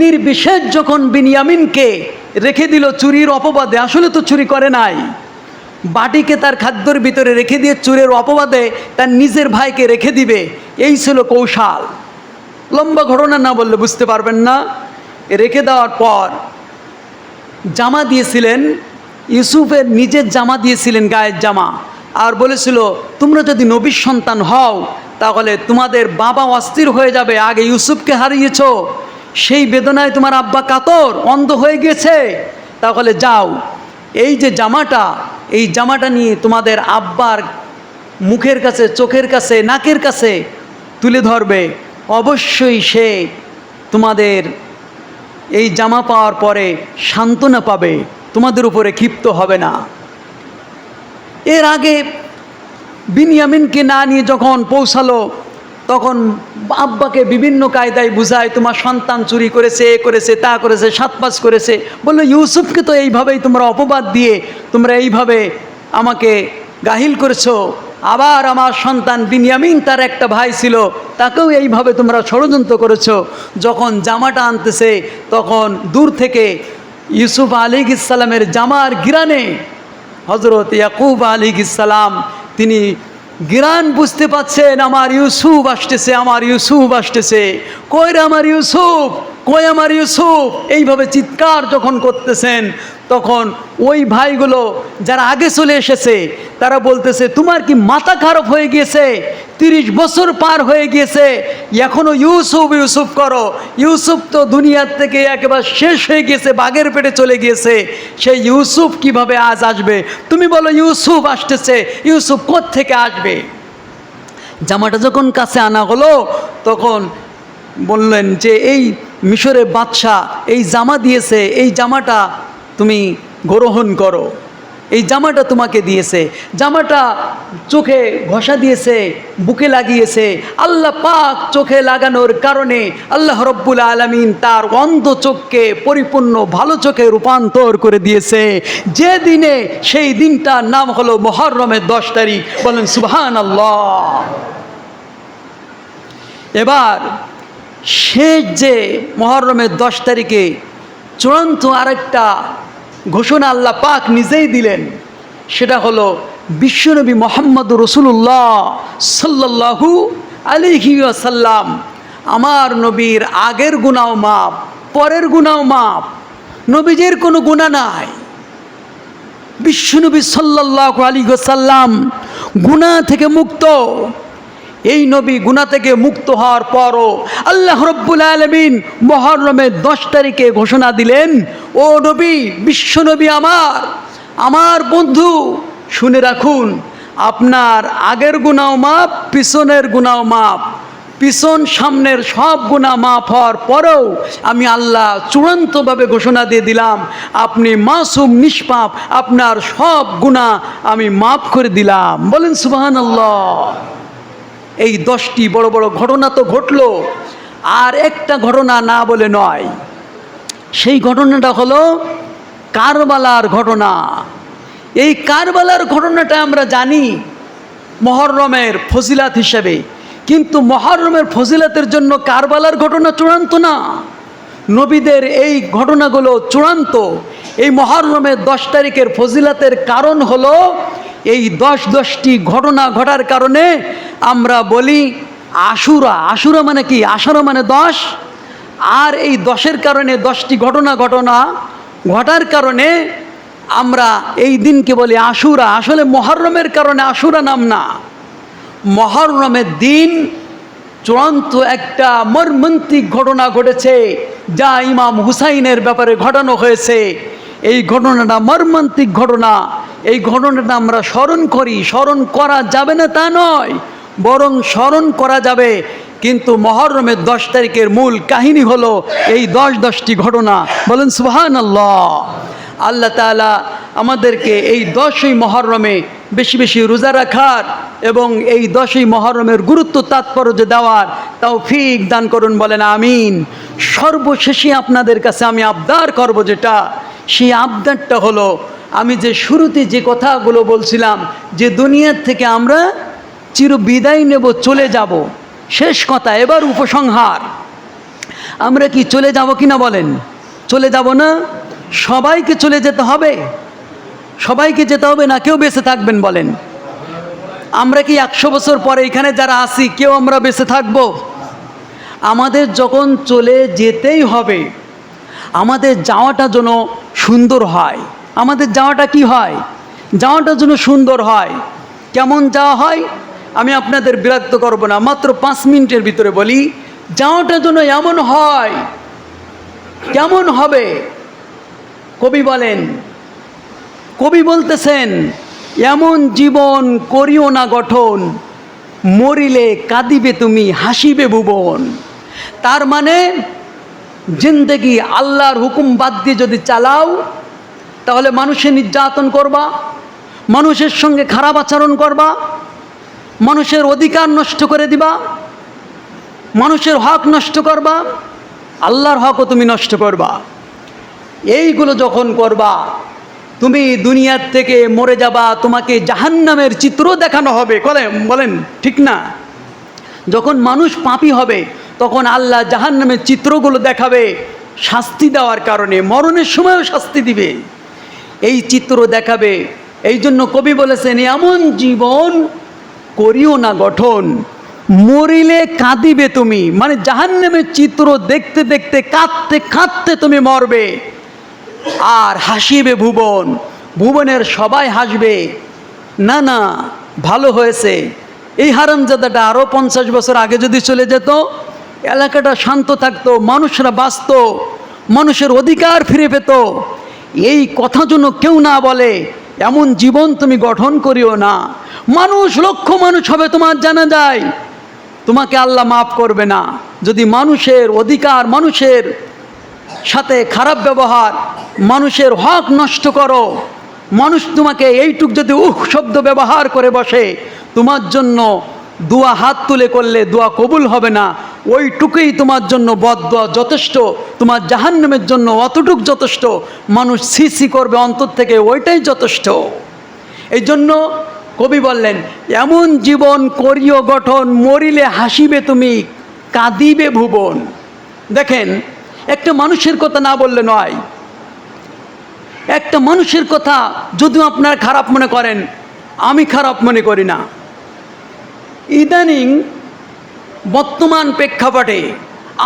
নির্বিশেষ যখন বিনিয়ামিনকে রেখে দিল চুরির অপবাদে, আসলে তো চুরি করে নাই, বাটিকে তার খাদ্যর ভিতরে রেখে দিয়ে চুরের অপবাদে তার নিজের ভাইকে রেখে দিবে, এই ছিল কৌশল। লম্বা ঘটনা না বললে বুঝতে পারবেন না। রেখে দেওয়ার পর জামা দিয়েছিলেন, ইউসুফের নিজের জামা দিয়েছিলেন, গায়ের জামা, আর বলেছিল তোমরা যদি নবীর সন্তান হও তাহলে তোমাদের বাবা অস্থির হয়ে যাবে, আগে ইউসুফকে হারিয়েছ, সেই বেদনায় তোমার আব্বা কাতর, অন্ধ হয়ে গেছে, তাহলে যাও এই যে জামাটা, এই জামাটা নিয়ে তোমাদের আব্বার মুখের কাছে, চোখের কাছে, নাকের কাছে তুলে ধরবে, অবশ্যই সে তোমাদের এই জামা পাওয়ার পরে সান্ত্বনা পাবে, তোমাদের উপরে ক্ষিপ্ত হবে না। এর আগে বিনিয়ামিনকে না নিয়ে যখন পৌঁছালো, তখন আব্বাকে বিভিন্ন কায়দায় বুঝায়, তোমার সন্তান চুরি করেছে, এ করেছে, তা করেছে, সাতপাঁচ করেছে। বললো ইউসুফকে তো এইভাবেই তোমরা অপবাদ দিয়ে তোমরা এইভাবে আমাকে গাহিল করেছো, আবার আমার সন্তান বিনিয়ামিন, তার একটা ভাই ছিল, তাকেও এইভাবে তোমরা ষড়যন্ত্র করেছো। যখন জামাটা আনতেছে তখন দূর থেকে ইউসুফ আলাইহিসসালামের জামার গিরানে হযরত ইয়াকুব আলাইহিসসালাম তিনি গিরান বুঝতে পাচ্ছেন, আমার ইউসুফ আসতেছে, আমার ইউসুফ আসতেছে, কই রে আমার ইউসুফ, কই আমার ইউসুফ, এইভাবে চিৎকার যখন করতেছেন তখন ওই ভাইগুলো যারা আগে চলে এসেছে তারা বলতেছে, তোমার কি মাথা খারাপ হয়ে গিয়েছে? 30 বছর পার হয়ে গিয়েছে, এখনো ইউসুফ ইউসুফ করো। ইউসুফ তো দুনিয়ার থেকে একেবারে শেষ হয়ে গিয়েছে, বাঘের পেটে চলে গিয়েছে, সেই ইউসুফ কিভাবে আজ আসবে? তুমি বলো ইউসুফ আসতেছে, ইউসুফ কোত্থেকে আসবে? জামাটা যখন কাছে আনা হলো তখন বললেন যে এই মিশরের বাদশাহ এই জামা দিয়েছে, এই জামাটা তুমি গ্রহণ করো, এই জামাটা তোমাকে দিয়েছে। জামাটা চোখে ঘষা দিয়েছে, বুকে লাগিয়েছে। আল্লাহ পাক চোখে লাগানোর কারণে আল্লাহ রব্বুল আলামিন তার অন্ধ চোখকে পরিপূর্ণ ভালো চোখে রূপান্তর করে দিয়েছে। যে দিনে, সেই দিনটার নাম হলো মুহররমের 10 তারিখ। বলেন সুবহানাল্লাহ। এবার শেষ যে মুহররমের 10 তারিখে চূড়ান্ত আরেকটা ঘোষণা আল্লাহ পাক নিজেই দিলেন, সেটা হলো বিশ্বনবী মুহাম্মদুর রাসূলুল্লাহ সাল্লাল্লাহু আলাইহি ওয়াসাল্লাম, আমার নবীর আগের গুনাহ মাপ, পরের গুনাহ মাপ, নবীজির কোনো গুনাহ নাই। বিশ্বনবী সাল্লাল্লাহু আলাইহি ওয়াসাল্লাম গুনাহ থেকে মুক্ত। এই নবী গুনাহ থেকে মুক্ত হওয়ার পরও আল্লাহ রব্বুল আলামিন মুহররমের 10 তারিখে ঘোষণা দিলেন, ও নবী, বিশ্বনবী আমার বন্ধু, শুনে রাখুন, আপনার আগের গুনাহ মাপ, পিছনের গুনাহ মাপ, পিছন সামনের সব গুনাহ মাফ হওয়ার পরেও আমি আল্লাহ চূড়ান্তভাবে ঘোষণা দিয়ে দিলাম, আপনি মাসুম, নিষ্পাপ, আপনার সব গুনাহ আমি মাফ করে দিলাম। বলেন সুবহানাল্লাহ। এই 10টি বড় বড় ঘটনা তো ঘটলো, আর একটা ঘটনা না বলে নয়। সেই ঘটনাটা হলো কারবালার ঘটনা। এই কারবালার ঘটনাটা আমরা জানি মুহররমের ফজিলাত হিসেবে, কিন্তু মুহররমের ফজিলাতের জন্য কারবালার ঘটনা চূড়ান্ত না। নবীদের এই ঘটনাগুলো চূড়ান্ত। এই মুহররমের 10 তারিখের ফজিলাতের কারণ হলো এই 10টি ঘটনা ঘটার কারণে আমরা বলি আশুরা। আশুরা মানে কি? আশুরা মানে 10, আর এই 10-এর কারণে 10টি ঘটনা ঘটার কারণে আমরা এই দিনকে বলি আশুরা। আসলে মুহররমের কারণে আশুরা নাম না। মুহররমের দিন চূড়ান্ত একটা মর্মান্তিক ঘটনা ঘটেছে, যা ইমাম হুসাইনের ব্যাপারে ঘটানো হয়েছে। এই ঘটনাটা মর্মান্তিক ঘটনা। এই ঘটনাটা আমরা স্মরণ করি, স্মরণ করা যাবে না তা নয়, বরং স্মরণ করা যাবে। কিন্তু মুহররমের 10 তারিখের মূল কাহিনী হলো এই 10টি ঘটনা। বলেন সুবহানাল্লাহ। আল্লাহ তাআলা আমাদেরকে এই 10ই মুহররমে বেশি বেশি রোজা রাখার এবং এই 10ই মুহররমের গুরুত্ব তাৎপর্য দেওয়ার তৌফিক দান করুন। বলেন আমিন। সর্বশেষে আপনাদের কাছে আমি আবদার করব, যেটা সেই আবদারটা হলো, আমি যে শুরুতে যে কথাগুলো বলছিলাম যে দুনিয়ার থেকে আমরা চির বিদায় নেব, চলে যাব, শেষ কথা। এবার উপসংহার, আমরা কি চলে যাব কিনা বলেন? চলে যাব না? সবাইকে চলে যেতে হবে? সবাইকে যেতে হবে না কেউ বেঁচে থাকবেন বলেন? আমরা কি 100 বছর পরে এখানে যারা আছি কেউ আমরা বেঁচে থাকব? আমাদের যখন চলে যেতেই হবে, আমাদের যাওয়াটা যেন সুন্দর হয়। আমাদের যাওয়াটা কি হয়? যাওয়াটা যেন সুন্দর হয়। কেমন যাওয়া হয় আমি আপনাদের বিরক্ত করব না, মাত্র 5 মিনিটের ভিতরে বলি। যাওয়াটা যেন এমন হয়, কেমন হবে? কবি বলেন, কবি বলতেছেন, এমন জীবন করিও না গঠন, মরিলে কাঁদিবে তুমি, হাসিবে ভুবন। তার মানে জিন্দেগি আল্লাহর হুকুম বাদ দিয়ে যদি চালাও, তাহলে মানুষের নির্যাতন করবা, মানুষের সঙ্গে খারাপ আচরণ করবা, মানুষের অধিকার নষ্ট করে দিবা, মানুষের হক নষ্ট করবা, আল্লাহর হকও তুমি নষ্ট করবা। এইগুলো যখন করবা, তুমি দুনিয়ার থেকে মরে যাবা, তোমাকে জাহান্নামের চিত্র দেখানো হবে। বলেন ঠিক না? যখন মানুষ পাপী হবে তখন আল্লাহ জাহান্নামের চিত্রগুলো দেখাবে শাস্তি দেওয়ার কারণে, মরণের সময়ও শাস্তি দিবে, এই চিত্র দেখাবে। এই জন্য কবি বলেছেন, এমন জীবন করিও না গঠন, মরিলে কাঁদিবে তুমি। মানে জাহান্নামের চিত্র দেখতে দেখতে কাঁদতে কাঁদতে তুমি মরবে। আর হাসিবে ভুবন, ভুবনের সবাই হাসবে, না না ভালো হয়েছে, এই হারামজাদাটা আরও 50 বছর আগে যদি চলে যেত, এলাকাটা শান্ত থাকতো, মানুষরা বাঁচত, মানুষের অধিকার ফিরে পেত। এই কথা যেন কেউ না বলে, এমন জীবন তুমি গঠন করিও না। মানুষ লক্ষ মানুষ হবে তোমার জানা যায়, তোমাকে আল্লাহ মাফ করবে না যদি মানুষের অধিকার, মানুষের সাথে খারাপ ব্যবহার, মানুষের হক নষ্ট করো। মানুষ তোমাকে এইটুক যদি শব্দ ব্যবহার করে বসে, তোমার জন্য দোয়া হাত তুলে করলে দোয়া কবুল হবে না, ওইটুকুই তোমার জন্য বদদোয়া যথেষ্ট, তোমার জাহান্নামের জন্য অতটুক যথেষ্ট। মানুষ সি করবে অন্তর থেকে, ওইটাই যথেষ্ট। এই জন্য কবি বললেন, এমন জীবন করিও গঠন, মরিলে হাসিবে তুমি, কাঁদিবে ভুবন। দেখেন, একটা মানুষের কথা না বললে নয়, একটা মানুষের কথা যদিও আপনারা খারাপ মনে করেন, আমি খারাপ মনে করি না। ইদানিং বর্তমান প্রেক্ষাপটে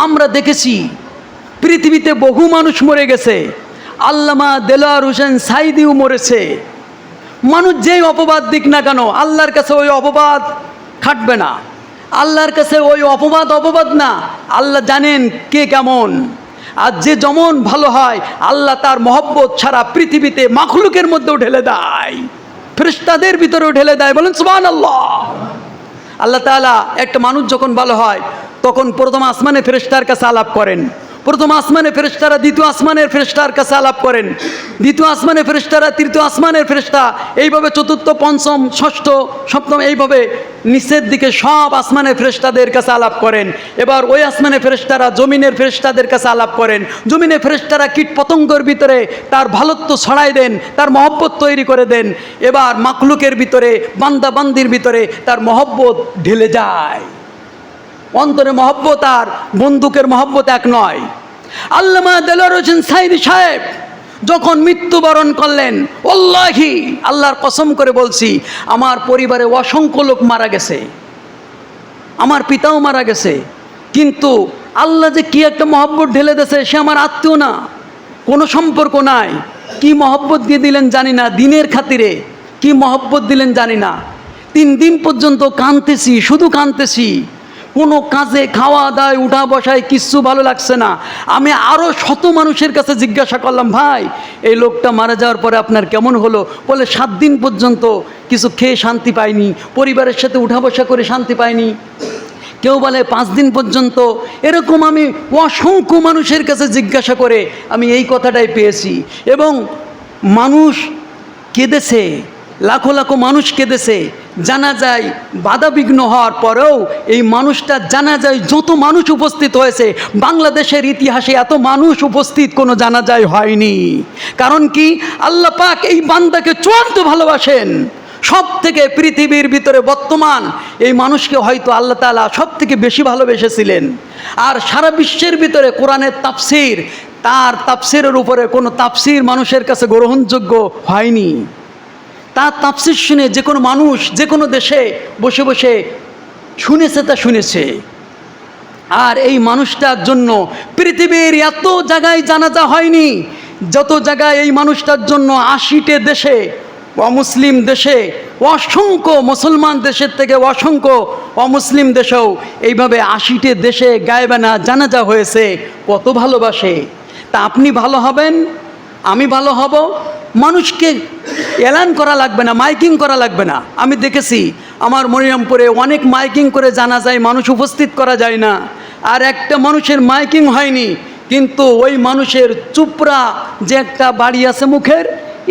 আমরা দেখেছি পৃথিবীতে বহু মানুষ মরে গেছে, আল্লামা দেলোয়ার হোসেন সাইদিও মরেছে। মানুষ যেই অপবাদ দিক না কেন, আল্লাহর কাছে ওই অপবাদ খাটবে না, আল্লাহর কাছে ওই অপবাদ না। আল্লাহ জানেন কে কেমন, আর যে যেমন ভালো হয় আল্লাহ তার মহব্বত ছাড়া পৃথিবীতে মাখলুকের মধ্যেও ঢেলে দেয়, ফেরেশতাদের ভিতরেও ঢেলে দেয়। বলেন সুবহানাল্লাহ। আল্লাহ তাআলা একটা মানুষ যখন ভালো হয় তখন প্রথম আসমানে ফেরেশতার কাছে আলাপ করেন, প্রথম আসমানে ফেরেশতারা দ্বিতীয় আসমানের ফেরেশতার কাছে আলাপ করেন, দ্বিতীয় আসমানে ফেরেশতারা তৃতীয় আসমানের ফেরেশতা, এইভাবে চতুর্থ, পঞ্চম, ষষ্ঠ, সপ্তম, এইভাবে নিচের দিকে সব আসমানের ফেরেশতাদের কাছে আলাপ করেন। এবার ওই আসমানের ফেরেশতারা জমিনের ফেরেশতাদের কাছে আলাপ করেন, জমিনের ফেরেশতারা কীট পতঙ্গের ভিতরে তার ভালোত্ব ছড়াই দেন, তার মহব্বত তৈরি করে দেন। এবার মাখলুকের ভিতরে, বান্দা বান্দির ভিতরে তার মহব্বত ঢেলে যায়। অন্তরে মহব্বত আর বন্দুকের মহব্বত এক নয়। আল্লামা দেলোয়ার হোসেন সাইদি সাহেব যখন মৃত্যুবরণ করলেন, ওয়াল্লাহি আল্লাহর কসম করে বলছি, আমার পরিবারে অসংখ্য লোক মারা গেছে, আমার পিতাও মারা গেছে, কিন্তু আল্লাহ যে কি একটা মহব্বত ঢেলে দিয়েছে, সে আমার আত্মীয় না, কোনো সম্পর্ক নাই, কি মহব্বত দিয়ে দিলেন জানি না, দিনের খাতিরে কি মহব্বত দিলেন জানি না। 3 দিন পর্যন্ত কাঁদতেছি, শুধু কাঁদতেছি, কোনো কাজে, খাওয়া দাওয়া, উঠা বসায় কিচ্ছু ভালো লাগছে না। আমি আরও শত মানুষের কাছে জিজ্ঞাসা করলাম, ভাই এই লোকটা মারা যাওয়ার পরে আপনার কেমন হলো? বলে 7 দিন পর্যন্ত কিছু খেয়ে শান্তি পাইনি, পরিবারের সাথে উঠা বসা করে শান্তি পাইনি, কেউ বলে 5 দিন পর্যন্ত। এরকম আমি অসংখ্য মানুষের কাছে জিজ্ঞাসা করে আমি এই কথাটাই পেয়েছি। এবং মানুষ কেঁদেছে, লাখো লাখো মানুষ কেঁদেছে। জানা যায় বাধাবিঘ্ন হওয়ার পরেও এই মানুষটা, জানা যায় যত মানুষ উপস্থিত হয়েছে, বাংলাদেশের ইতিহাসে এত মানুষ উপস্থিত কোনো জানাজায় হয়নি। কারণ কি, আল্লাহ পাক এই বান্দাকে চূড়ান্ত ভালোবাসেন। সব থেকে পৃথিবীর ভিতরে বর্তমান এই মানুষকে হয়তো আল্লাহ তাআলা সব থেকে বেশি ভালোবেসেছিলেন। আর সারা বিশ্বের ভিতরে কোরআনের তাফসির, তার তাফসিরের উপরে কোনো তাফসির মানুষের কাছে গ্রহণযোগ্য হয়নি। তার তাফসির শুনে যে কোনো মানুষ যে কোনো দেশে বসে বসে শুনেছে, তা শুনেছে। আর এই মানুষটার জন্য পৃথিবীর এত জায়গায় জানাজা হয়নি যত জায়গায় এই মানুষটার জন্য 80টি দেশে, অমুসলিম দেশে, অসংখ্য মুসলমান দেশের থেকে অসংখ্য অমুসলিম দেশেও এইভাবে 80টি দেশে গায়েবানা জানাজা হয়েছে। কত ভালোবাসে। তা আপনি ভালো হবেন, আমি ভালো হব, মানুষকে এলান করা লাগবে না, মাইকিং করা লাগবে না। আমি দেখেছি আমার মনিরামপুরে অনেক মাইকিং করে জানা যায়, মানুষ উপস্থিত করা যায় না। আর একটা মানুষের মাইকিং হয়নি, কিন্তু ওই মানুষের চুপড়া যে একটা বাড়ি আছে মুখের,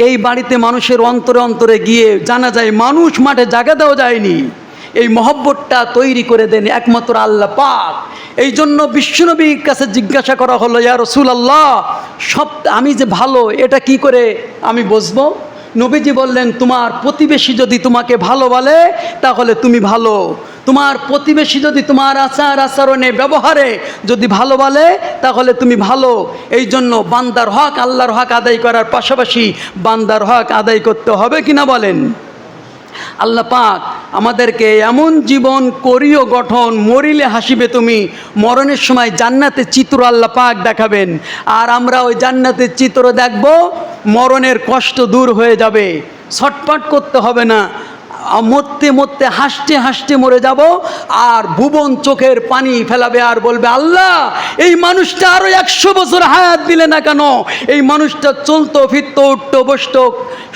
এই বাড়িতে মানুষের অন্তরে অন্তরে গিয়ে জানা যায় মানুষ মাঠে জায়গা দেওয়া যায়নি। এই মহব্বতটা তৈরি করে দেন একমাত্র আল্লাহ পাক। এই জন্য বিশ্বনবীর কাছে জিজ্ঞাসা করা হলো, ইয়া রাসূলুল্লাহ, সব আমি যে ভালো এটা কি করে আমি বুঝবো? নবীজি বললেন, তোমার প্রতিবেশী যদি তোমাকে ভালো বলে তাহলে তুমি ভালো। তোমার প্রতিবেশী যদি তোমার আচার আচরণে ব্যবহারে যদি ভালো বলে তাহলে তুমি ভালো। এই জন্য বান্দার হক, আল্লাহর হক আদায় করার পাশাপাশি বান্দার হক আদায় করতে হবে কিনা বলেন? আল্লাহ পাক আমাদেরকে এমন জীবন করিও গঠন, মরিলে হাসিবে তুমি। মরণের সময় জান্নাতের চিত্র আল্লাহ পাক দেখাবেন, আর আমরা ওই জান্নাতের চিত্র দেখব, মরণের কষ্ট দূর হয়ে যাবে, ছটফট করতে হবে না, মরতে মরতে হাসতে হাসতে মরে যাব। আর ভুবন চোখের পানি ফেলাবে আর বলবে, আল্লাহ এই মানুষটা আরো 100 বছর হায়াত দিলে না কেন? এই মানুষটা চলতো ফিরতো উঠতো বসতো,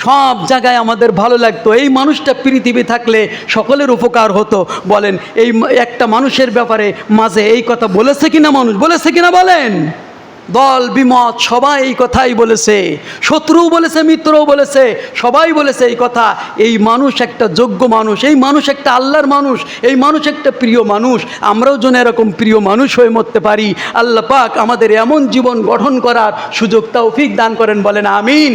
সব জায়গায় আমাদের ভালো লাগতো। এই মানুষটা পৃথিবী থাকলে সকলের উপকার হতো। বলেন, এই একটা মানুষের ব্যাপারে মাঝে এই কথা বলেছে কিনা মানুষ? বলেছে কিনা বলেন? দল বিমত সবাই এই কথাই বলেছে, শত্রুও বলেছে, মিত্রও বলেছে, সবাই বলেছে এই কথা। এই মানুষ একটা যোগ্য মানুষ, এই মানুষ একটা আল্লাহর মানুষ, এই মানুষ একটা প্রিয় মানুষ। আমরাও যেন এরকম প্রিয় মানুষ হয়ে মরতে পারি। আল্লাহ পাক আমাদের এমন জীবন গঠন করার সুযোগ তৌফিক দান করেন, বলেন আমিন।